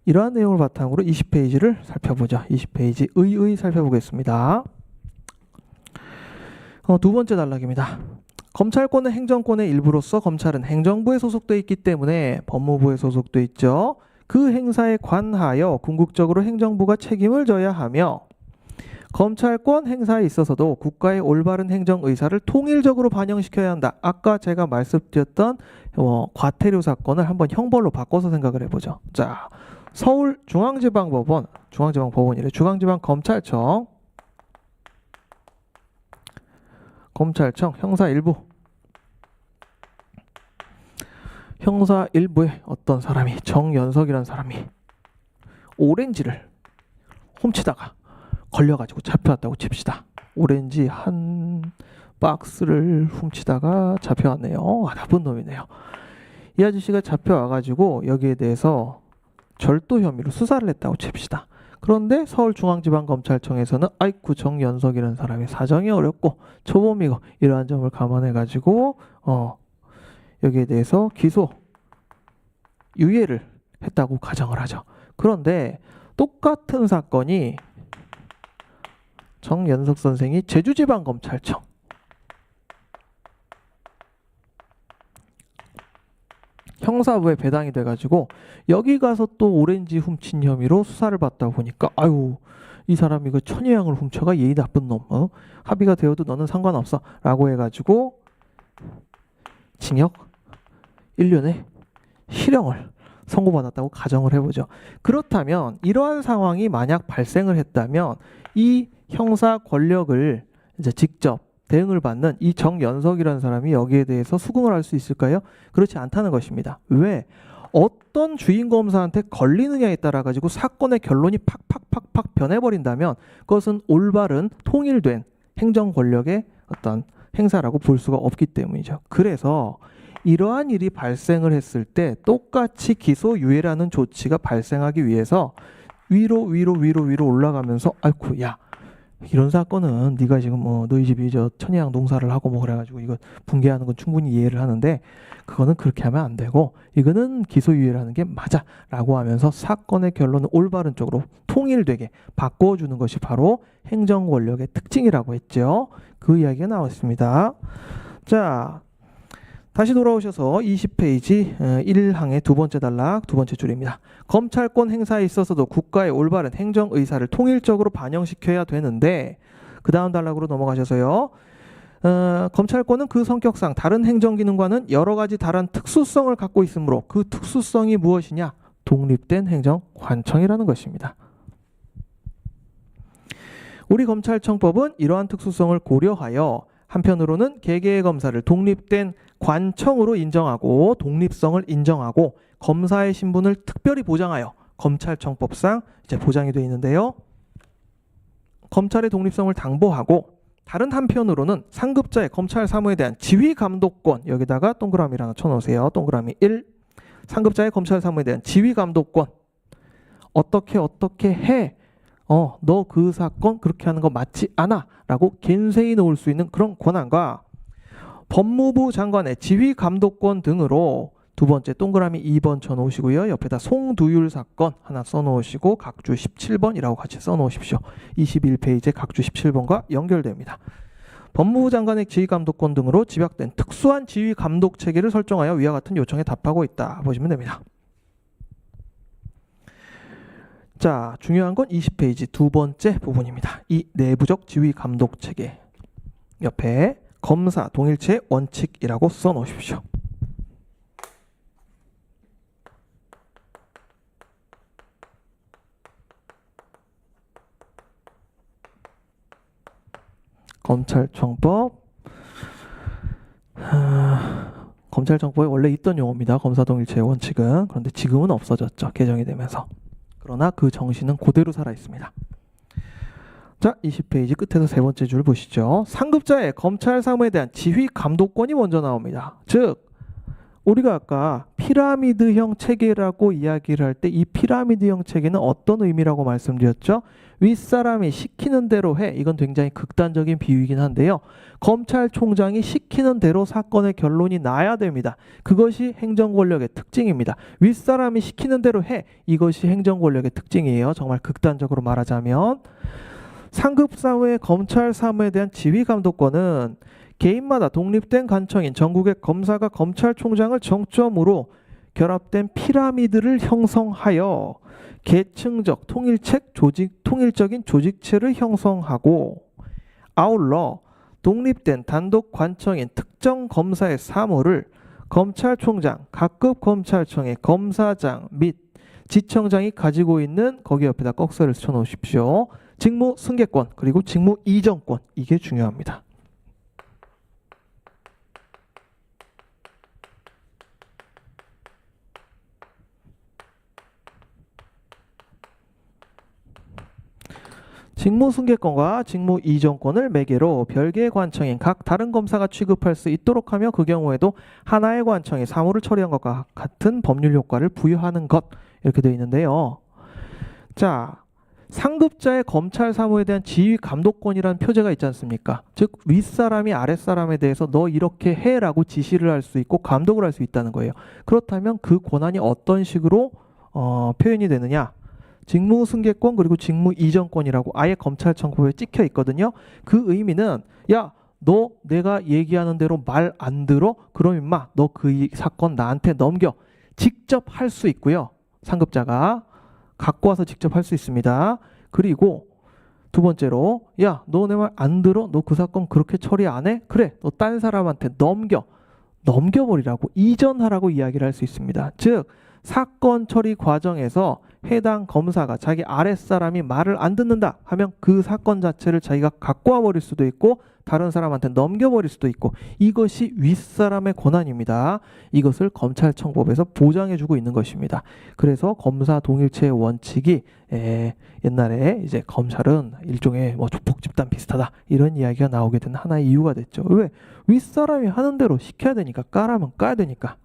이러한 내용을 바탕으로 20페이지를 살펴보죠. 20페이지 의의 살펴보겠습니다. 두 번째 단락입니다. 검찰권은 행정권의 일부로서 검찰은 행정부에 소속돼 있기 때문에 법무부에 소속돼 있죠. 그 행사에 관하여 궁극적으로 행정부가 책임을 져야 하며 검찰권 행사에 있어서도 국가의 올바른 행정 의사를 통일적으로 반영시켜야 한다. 아까 제가 말씀드렸던 과태료 사건을 한번 형벌로 바꿔서 생각을 해보죠. 자, 서울중앙지방법원, 중앙지방법원이래. 중앙지방검찰청, 검찰청 형사 1부. 형사 1부에 어떤 사람이, 정연석이라는 사람이 오렌지를 훔치다가 걸려가지고 잡혀왔다고 칩시다. 오렌지 한 박스를 훔치다가 잡혀왔네요. 나쁜 놈이네요. 이 아저씨가 잡혀와가지고 여기에 대해서 절도 혐의로 수사를 했다고 칩시다. 그런데 서울중앙지방검찰청에서는 아이쿠 정연석이라는 사람이 사정이 어렵고 초범이고 이러한 점을 감안해가지고 여기에 대해서 기소 유예를 했다고 가정을 하죠. 그런데 똑같은 사건이 정연석 선생이 제주지방검찰청 형사부에 배당이 돼가지고 여기 가서 또 오렌지 훔친 혐의로 수사를 받다 보니까 아유 이 사람이 그 천혜향을 훔쳐가 예의 나쁜 놈 합의가 되어도 너는 상관없어 라고 해가지고 징역 1년에 실형을 선고받았다고 가정을 해보죠. 그렇다면 이러한 상황이 만약 발생을 했다면 이 형사 권력을 이제 직접 대응을 받는 이 정연석이라는 사람이 여기에 대해서 수긍을 할 수 있을까요? 그렇지 않다는 것입니다. 왜? 어떤 주인검사한테 걸리느냐에 따라 가지고 사건의 결론이 팍팍팍팍 변해버린다면 그것은 올바른 통일된 행정 권력의 어떤 행사라고 볼 수가 없기 때문이죠. 그래서 이러한 일이 발생을 했을 때 똑같이 기소유예라는 조치가 발생하기 위해서 위로 올라가면서 아이쿠 야 이런 사건은 네가 지금 너희 집이 저 천혜향 농사를 하고 그래가지고 이거 붕괴하는 건 충분히 이해를 하는데 그거는 그렇게 하면 안 되고 이거는 기소유예라는 게 맞아 라고 하면서 사건의 결론을 올바른 쪽으로 통일되게 바꿔주는 것이 바로 행정권력의 특징이라고 했죠. 그 이야기가 나왔습니다. 자, 다시 돌아오셔서 20페이지 1항의 두 번째 단락 두 번째 줄입니다. 검찰권 행사에 있어서도 국가의 올바른 행정 의사를 통일적으로 반영시켜야 되는데 그 다음 단락으로 넘어가셔서요. 검찰권은 그 성격상 다른 행정기능과는 여러 가지 다른 특수성을 갖고 있으므로 그 특수성이 무엇이냐? 독립된 행정관청이라는 것입니다. 우리 검찰청법은 이러한 특수성을 고려하여 한편으로는 개개의 검사를 독립된 관청으로 인정하고 독립성을 인정하고 검사의 신분을 특별히 보장하여 검찰청법상 이제 보장이 되어 있는데요. 검찰의 독립성을 당보하고 다른 한편으로는 상급자의 검찰 사무에 대한 지휘 감독권 여기다가 동그라미를 하나 쳐놓으세요. 동그라미 1 상급자의 검찰 사무에 대한 지휘 감독권 어떻게 해 너 그 사건 그렇게 하는 거 맞지 않아 라고 겐세히 놓을 수 있는 그런 권한과 법무부 장관의 지휘 감독권 등으로 두 번째 동그라미 2번 쳐놓으시고요. 옆에다 송두율 사건 하나 써놓으시고 각주 17번이라고 같이 써놓으십시오. 21페이지에 각주 17번과 연결됩니다. 법무부 장관의 지휘 감독권 등으로 집약된 특수한 지휘 감독 체계를 설정하여 위와 같은 요청에 답하고 있다. 보시면 됩니다. 자, 중요한 건 20페이지 두 번째 부분입니다. 이 내부적 지휘 감독 체계 옆에 검사 동일체의 원칙이라고 써놓으십시오. 검찰청법 검찰청법에 원래 있던 용어입니다. 검사 동일체의 원칙은. 그런데 지금은 없어졌죠. 개정이 되면서. 그러나 그 정신은 그대로 살아있습니다. 자, 20페이지 끝에서 세 번째 줄 보시죠. 상급자의 검찰 사무에 대한 지휘 감독권이 먼저 나옵니다. 즉 우리가 아까 피라미드형 체계라고 이야기를 할 때 이 피라미드형 체계는 어떤 의미라고 말씀드렸죠? 윗사람이 시키는 대로 해. 이건 굉장히 극단적인 비유이긴 한데요. 검찰총장이 시키는 대로 사건의 결론이 나야 됩니다. 그것이 행정권력의 특징입니다. 윗사람이 시키는 대로 해. 이것이 행정권력의 특징이에요. 정말 극단적으로 말하자면. 상급사무의 검찰 사무에 대한 지휘감독권은 개인마다 독립된 관청인 전국의 검사가 검찰총장을 정점으로 결합된 피라미드를 형성하여 계층적 통일적인 조직체를 형성하고, 아울러 독립된 단독 관청인 특정 검사의 사무를 검찰총장, 각급 검찰청의 검사장 및 지청장이 가지고 있는, 거기 옆에다 꺽쇠를 쳐 놓으십시오. 직무 승계권 그리고 직무 이전권, 이게 중요합니다. 직무 승계권과 직무 이전권을 매개로 별개의 관청인 각 다른 검사가 취급할 수 있도록 하며 그 경우에도 하나의 관청이 사무를 처리한 것과 같은 법률 효과를 부여하는 것, 이렇게 되어 있는데요. 자, 상급자의 검찰 사무에 대한 지휘 감독권이라는 표제가 있지 않습니까? 즉 윗사람이 아랫사람에 대해서 너 이렇게 해라고 지시를 할 수 있고 감독을 할 수 있다는 거예요. 그렇다면 그 권한이 어떤 식으로 표현이 되느냐? 직무 승계권 그리고 직무 이전권이라고 아예 검찰청법에 찍혀 있거든요. 그 의미는, 야, 너 내가 얘기하는 대로 말 안 들어? 그럼 임마 너 그 사건 나한테 넘겨. 직접 할 수 있고요. 상급자가 갖고 와서 직접 할 수 있습니다. 그리고 두 번째로, 야, 너 내 말 안 들어? 너 그 사건 그렇게 처리 안 해? 그래, 너 딴 사람한테 넘겨버리라고, 이전하라고 이야기를 할 수 있습니다. 즉 사건 처리 과정에서 해당 검사가 자기 아랫사람이 말을 안 듣는다 하면 그 사건 자체를 자기가 갖고 와버릴 수도 있고 다른 사람한테 넘겨버릴 수도 있고, 이것이 윗사람의 권한입니다. 이것을 검찰청법에서 보장해주고 있는 것입니다. 그래서 검사 동일체의 원칙이 옛날에 이제 검찰은 일종의 뭐 조폭 집단 비슷하다 이런 이야기가 나오게 된 하나의 이유가 됐죠. 왜? 윗사람이 하는 대로 시켜야 되니까, 까라면 까야 되니까.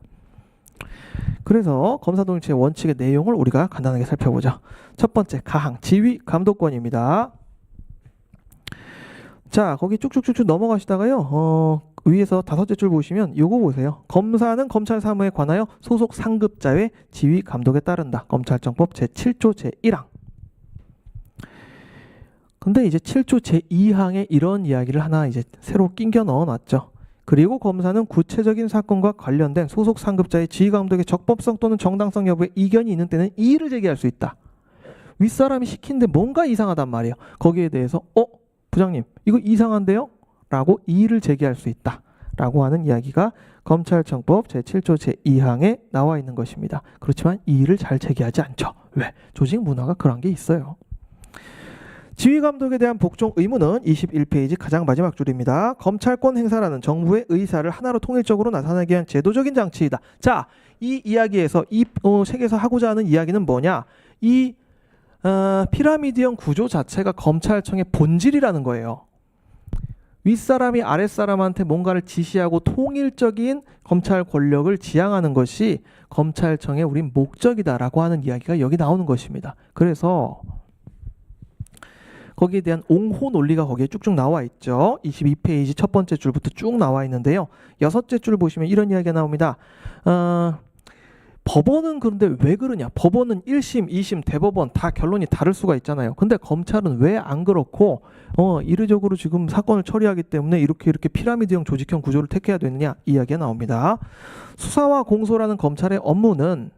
그래서 검사동일체의 원칙의 내용을 우리가 간단하게 살펴보죠. 첫 번째, 가항, 지휘 감독권입니다. 자, 거기 쭉쭉쭉쭉 넘어가시다가요. 위에서 5째 줄 보시면 요거 보세요. 검사는 검찰 사무에 관하여 소속 상급자의 지휘 감독에 따른다. 검찰청법 제7조 제1항. 근데 이제 7조 제2항에 이런 이야기를 하나 이제 새로 낑겨 넣어 놨죠. 그리고 검사는 구체적인 사건과 관련된 소속 상급자의 지휘 감독의 적법성 또는 정당성 여부에 이견이 있는 때는 이의를 제기할 수 있다. 윗사람이 시키는데 뭔가 이상하단 말이에요. 거기에 대해서 부장님 이거 이상한데요? 라고 이의를 제기할 수 있다. 라고 하는 이야기가 검찰청법 제7조 제2항에 나와 있는 것입니다. 그렇지만 이의를 잘 제기하지 않죠. 왜? 조직 문화가 그런 게 있어요. 지휘감독에 대한 복종 의무는 21페이지 가장 마지막 줄입니다. 검찰권 행사라는 정부의 의사를 하나로 통일적으로 나타내기 위한 제도적인 장치이다. 자, 이 이야기에서 이 책에서 하고자 하는 이야기는 뭐냐? 이 피라미드형 구조 자체가 검찰청의 본질이라는 거예요. 윗사람이 아랫사람한테 뭔가를 지시하고 통일적인 검찰 권력을 지향하는 것이 검찰청의 우린 목적이다라고 하는 이야기가 여기 나오는 것입니다. 그래서 거기에 대한 옹호 논리가 거기에 쭉쭉 나와 있죠. 22페이지 첫 번째 줄부터 쭉 나와 있는데요. 6째 줄 보시면 이런 이야기가 나옵니다. 법원은 그런데 왜 그러냐? 법원은 1심, 2심, 대법원 다 결론이 다를 수가 있잖아요. 근데 검찰은 왜 안 그렇고 이례적으로 지금 사건을 처리하기 때문에 이렇게 피라미드형 조직형 구조를 택해야 되느냐? 이야기가 나옵니다. 수사와 공소라는 검찰의 업무는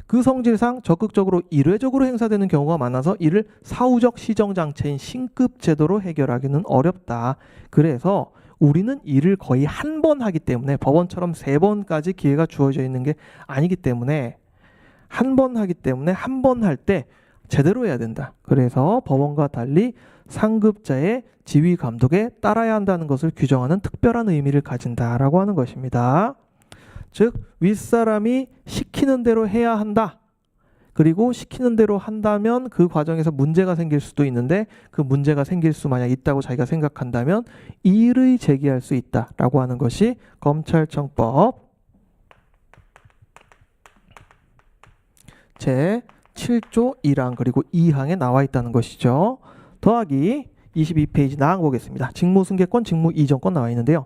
그 성질상 적극적으로 일회적으로 행사되는 경우가 많아서 이를 사후적 시정장치인 신급제도로 해결하기는 어렵다. 그래서 우리는 일을 거의 한 번 하기 때문에 법원처럼 3번까지 기회가 주어져 있는 게 아니기 때문에 한 번 하기 때문에 한 번 할 때 제대로 해야 된다. 그래서 법원과 달리 상급자의 지휘 감독에 따라야 한다는 것을 규정하는 특별한 의미를 가진다라고 하는 것입니다. 즉 윗사람이 시키는 대로 해야 한다. 그리고 시키는 대로 한다면 그 과정에서 문제가 생길 수도 있는데 그 문제가 생길 수 만약 있다고 자기가 생각한다면 이의를 제기할 수 있다라고 하는 것이 검찰청법 제 7조 1항 그리고 2항에 나와 있다는 것이죠. 더하기 22페이지 나항 보겠습니다. 직무승계권, 직무이전권 나와 있는데요.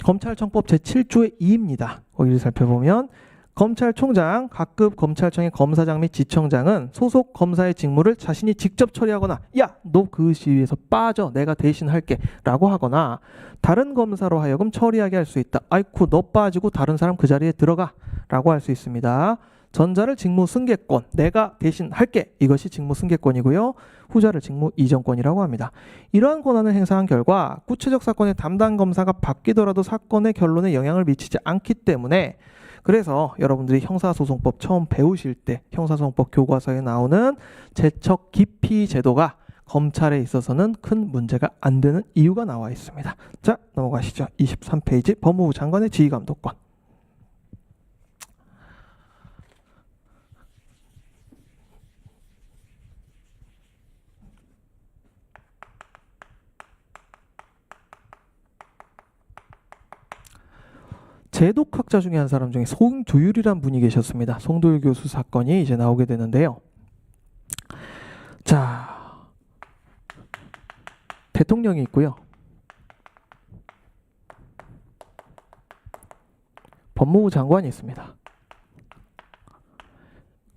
검찰청법 제7조의 2입니다. 거기를 살펴보면 검찰총장, 각급 검찰청의 검사장 및 지청장은 소속 검사의 직무를 자신이 직접 처리하거나 야, 너 그 시위에서 빠져, 내가 대신 할게 라고 하거나 다른 검사로 하여금 처리하게 할 수 있다. 아이쿠, 너 빠지고 다른 사람 그 자리에 들어가 라고 할 수 있습니다. 전자를 직무승계권, 내가 대신 할게, 이것이 직무승계권이고요. 후자를 직무이전권이라고 합니다. 이러한 권한을 행사한 결과 구체적 사건의 담당 검사가 바뀌더라도 사건의 결론에 영향을 미치지 않기 때문에, 그래서 여러분들이 형사소송법 처음 배우실 때 형사소송법 교과서에 나오는 제척 기피 제도가 검찰에 있어서는 큰 문제가 안 되는 이유가 나와 있습니다. 자, 넘어가시죠. 23페이지 법무부 장관의 지휘감독권. 제독학자 중에 한 사람 중에 송두율이란 분이 계셨습니다. 송두율 교수 사건이 이제 나오게 되는데요. 자, 대통령이 있고요. 법무부 장관이 있습니다.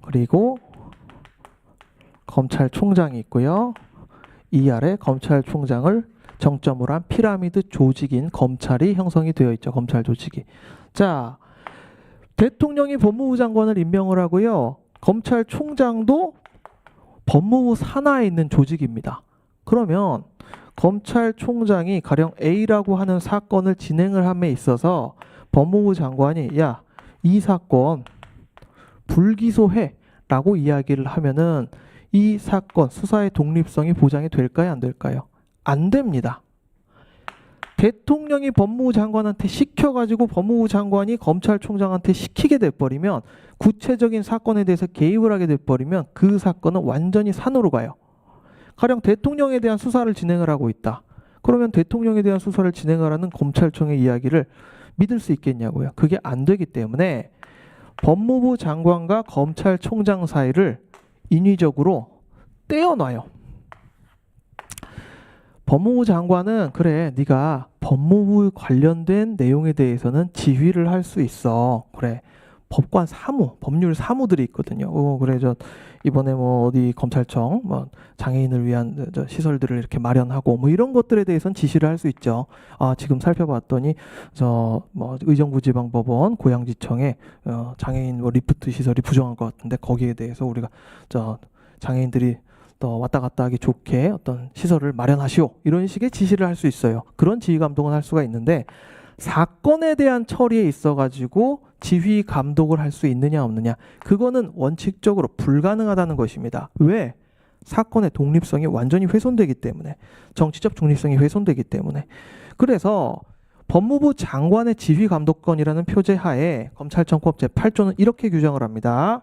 그리고 검찰총장이 있고요. 이 아래 검찰총장을 정점으로 한 피라미드 조직인 검찰이 형성이 되어 있죠. 검찰 조직이. 자, 대통령이 법무부 장관을 임명을 하고요. 검찰총장도 법무부 산하에 있는 조직입니다. 그러면 검찰총장이 가령 A라고 하는 사건을 진행을 함에 있어서 법무부 장관이 야, 이 사건 불기소해 라고 이야기를 하면은 이 사건 수사의 독립성이 보장이 될까요? 안 될까요? 안 됩니다. 대통령이 법무부 장관한테 시켜가지고 법무부 장관이 검찰총장한테 시키게 돼버리면, 구체적인 사건에 대해서 개입을 하게 돼버리면 그 사건은 완전히 산으로 가요. 가령 대통령에 대한 수사를 진행을 하고 있다. 그러면 대통령에 대한 수사를 진행하라는 검찰청의 이야기를 믿을 수 있겠냐고요. 그게 안 되기 때문에 법무부 장관과 검찰총장 사이를 인위적으로 떼어놔요. 법무부 장관은 그래, 네가 법무부 관련된 내용에 대해서는 지휘를 할 수 있어. 그래, 법관 사무, 법률 사무들이 있거든요. 그래, 저 이번에 뭐 어디 검찰청 뭐 장애인을 위한 저 시설들을 이렇게 마련하고 뭐 이런 것들에 대해서는 지시를 할 수 있죠. 아, 지금 살펴봤더니 저 뭐 의정부지방법원 고양지청에 장애인 뭐 리프트 시설이 부족한 것 같은데 거기에 대해서 우리가 저 장애인들이 또 왔다 갔다 하기 좋게 어떤 시설을 마련하시오, 이런 식의 지시를 할 수 있어요. 그런 지휘 감독은 할 수가 있는데, 사건에 대한 처리에 있어 가지고 지휘 감독을 할 수 있느냐 없느냐, 그거는 원칙적으로 불가능하다는 것입니다. 왜? 사건의 독립성이 완전히 훼손되기 때문에, 정치적 중립성이 훼손되기 때문에. 그래서 법무부 장관의 지휘 감독권이라는 표제 하에 검찰청법 제8조는 이렇게 규정을 합니다.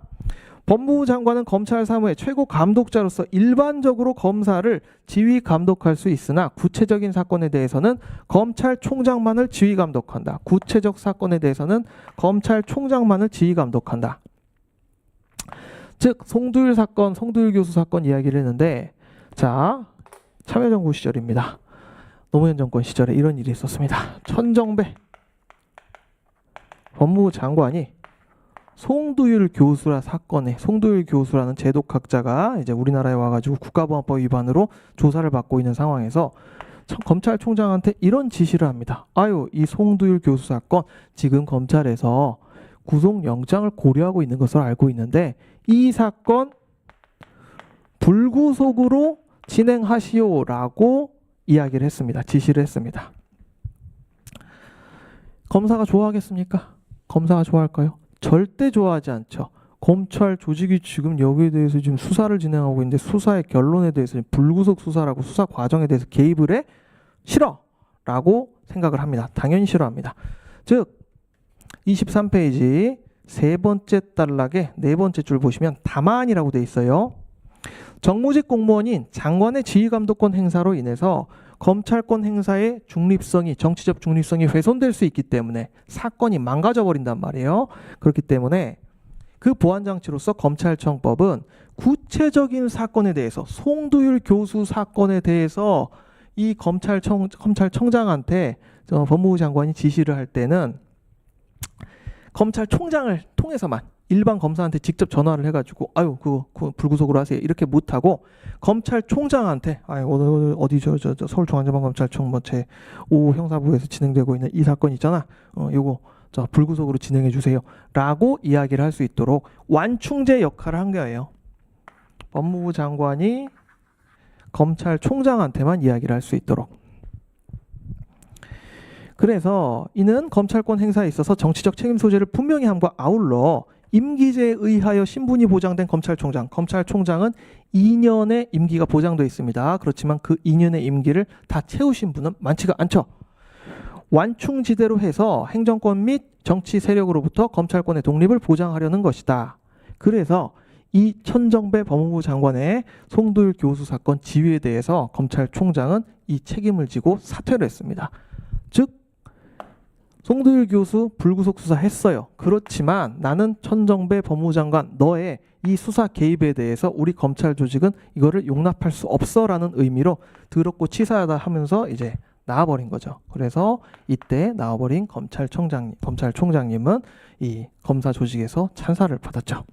법무부 장관은 검찰 사무의 최고 감독자로서 일반적으로 검사를 지휘 감독할 수 있으나 구체적인 사건에 대해서는 검찰총장만을 지휘 감독한다. 구체적 사건에 대해서는 검찰총장만을 지휘 감독한다. 즉 송두율 사건, 송두율 교수 사건 이야기를 했는데, 자, 참여정부 시절입니다. 노무현 정권 시절에 이런 일이 있었습니다. 천정배 법무부 장관이 송두율 교수라 사건에, 송두율 교수라는 제독학자가 이제 우리나라에 와가지고 국가보안법 위반으로 조사를 받고 있는 상황에서 검찰총장한테 이런 지시를 합니다. 아유, 이 송두율 교수 사건 지금 검찰에서 구속영장을 고려하고 있는 것으로 알고 있는데 이 사건 불구속으로 진행하시오라고 이야기를 했습니다. 지시를 했습니다. 검사가 좋아하겠습니까? 검사가 좋아할까요? 절대 좋아하지 않죠. 검찰 조직이 지금 여기에 대해서 지금 수사를 진행하고 있는데 수사의 결론에 대해서 불구속 수사라고 수사 과정에 대해서 개입을 해? 싫어! 라고 생각을 합니다. 당연히 싫어합니다. 즉 23페이지 세 번째 단락의 네 번째 줄 보시면 다만이라고 돼 있어요. 정무직 공무원인 장관의 지휘감독권 행사로 인해서 검찰권 행사의 중립성이, 정치적 중립성이 훼손될 수 있기 때문에 사건이 망가져 버린단 말이에요. 그렇기 때문에 그 보안 장치로서 검찰청법은 구체적인 사건에 대해서 송두율 교수 사건에 대해서 이 검찰청장한테 법무부 장관이 지시를 할 때는 검찰총장을 통해서만 일반 검사한테 직접 전화를 해가지고 아유 그거 불구속으로 하세요 이렇게 못하고 검찰총장한테 아유 오늘 어디 저 서울중앙지방검찰청 뭐 제 5 형사부에서 진행되고 있는 이 사건 있잖아 요거 저 불구속으로 진행해 주세요 라고 이야기를 할 수 있도록 완충제 역할을 한 거예요. 법무부 장관이 검찰총장한테만 이야기를 할 수 있도록. 그래서 이는 검찰권 행사에 있어서 정치적 책임 소재를 분명히 함과 아울러 임기제에 의하여 신분이 보장된 검찰총장은 2년의 임기가 보장되어 있습니다. 그렇지만 그 2년의 임기를 다 채우신 분은 많지가 않죠. 완충지대로 해서 행정권 및 정치 세력으로부터 검찰권의 독립을 보장하려는 것이다. 그래서 이 천정배 법무부 장관의 송두율 교수 사건 지휘에 대해서 검찰총장은 이 책임을 지고 사퇴를 했습니다. 즉 송두율 교수 불구속 수사했어요. 그렇지만 나는 천정배 법무부 장관 너의 이 수사 개입에 대해서 우리 검찰 조직은 이거를 용납할 수 없어라는 의미로 더럽고 치사하다 하면서 이제 나와버린 거죠. 그래서 이때 나와버린 검찰총장님은 이 검사 조직에서 찬사를 받았죠.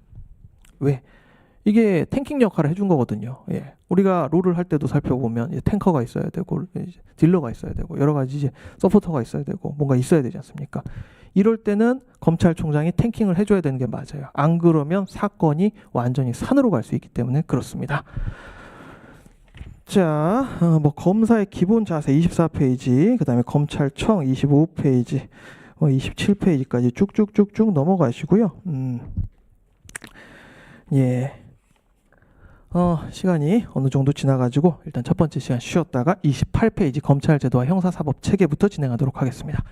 왜? 이게 탱킹 역할을 해준 거거든요. 예. 우리가 롤을 할 때도 살펴보면 탱커가 있어야 되고 딜러가 있어야 되고 여러 가지 이제 서포터가 있어야 되고 뭔가 있어야 되지 않습니까? 이럴 때는 검찰총장이 탱킹을 해줘야 되는 게 맞아요. 안 그러면 사건이 완전히 산으로 갈 수 있기 때문에 그렇습니다. 자, 뭐 검사의 기본 자세 24페이지, 그 다음에 검찰청 25페이지, 27페이지까지 쭉쭉쭉쭉 넘어가시고요. 예. 시간이 어느 정도 지나가지고 일단 첫 번째 시간 쉬었다가 28페이지 검찰제도와 형사사법 체계부터 진행하도록 하겠습니다.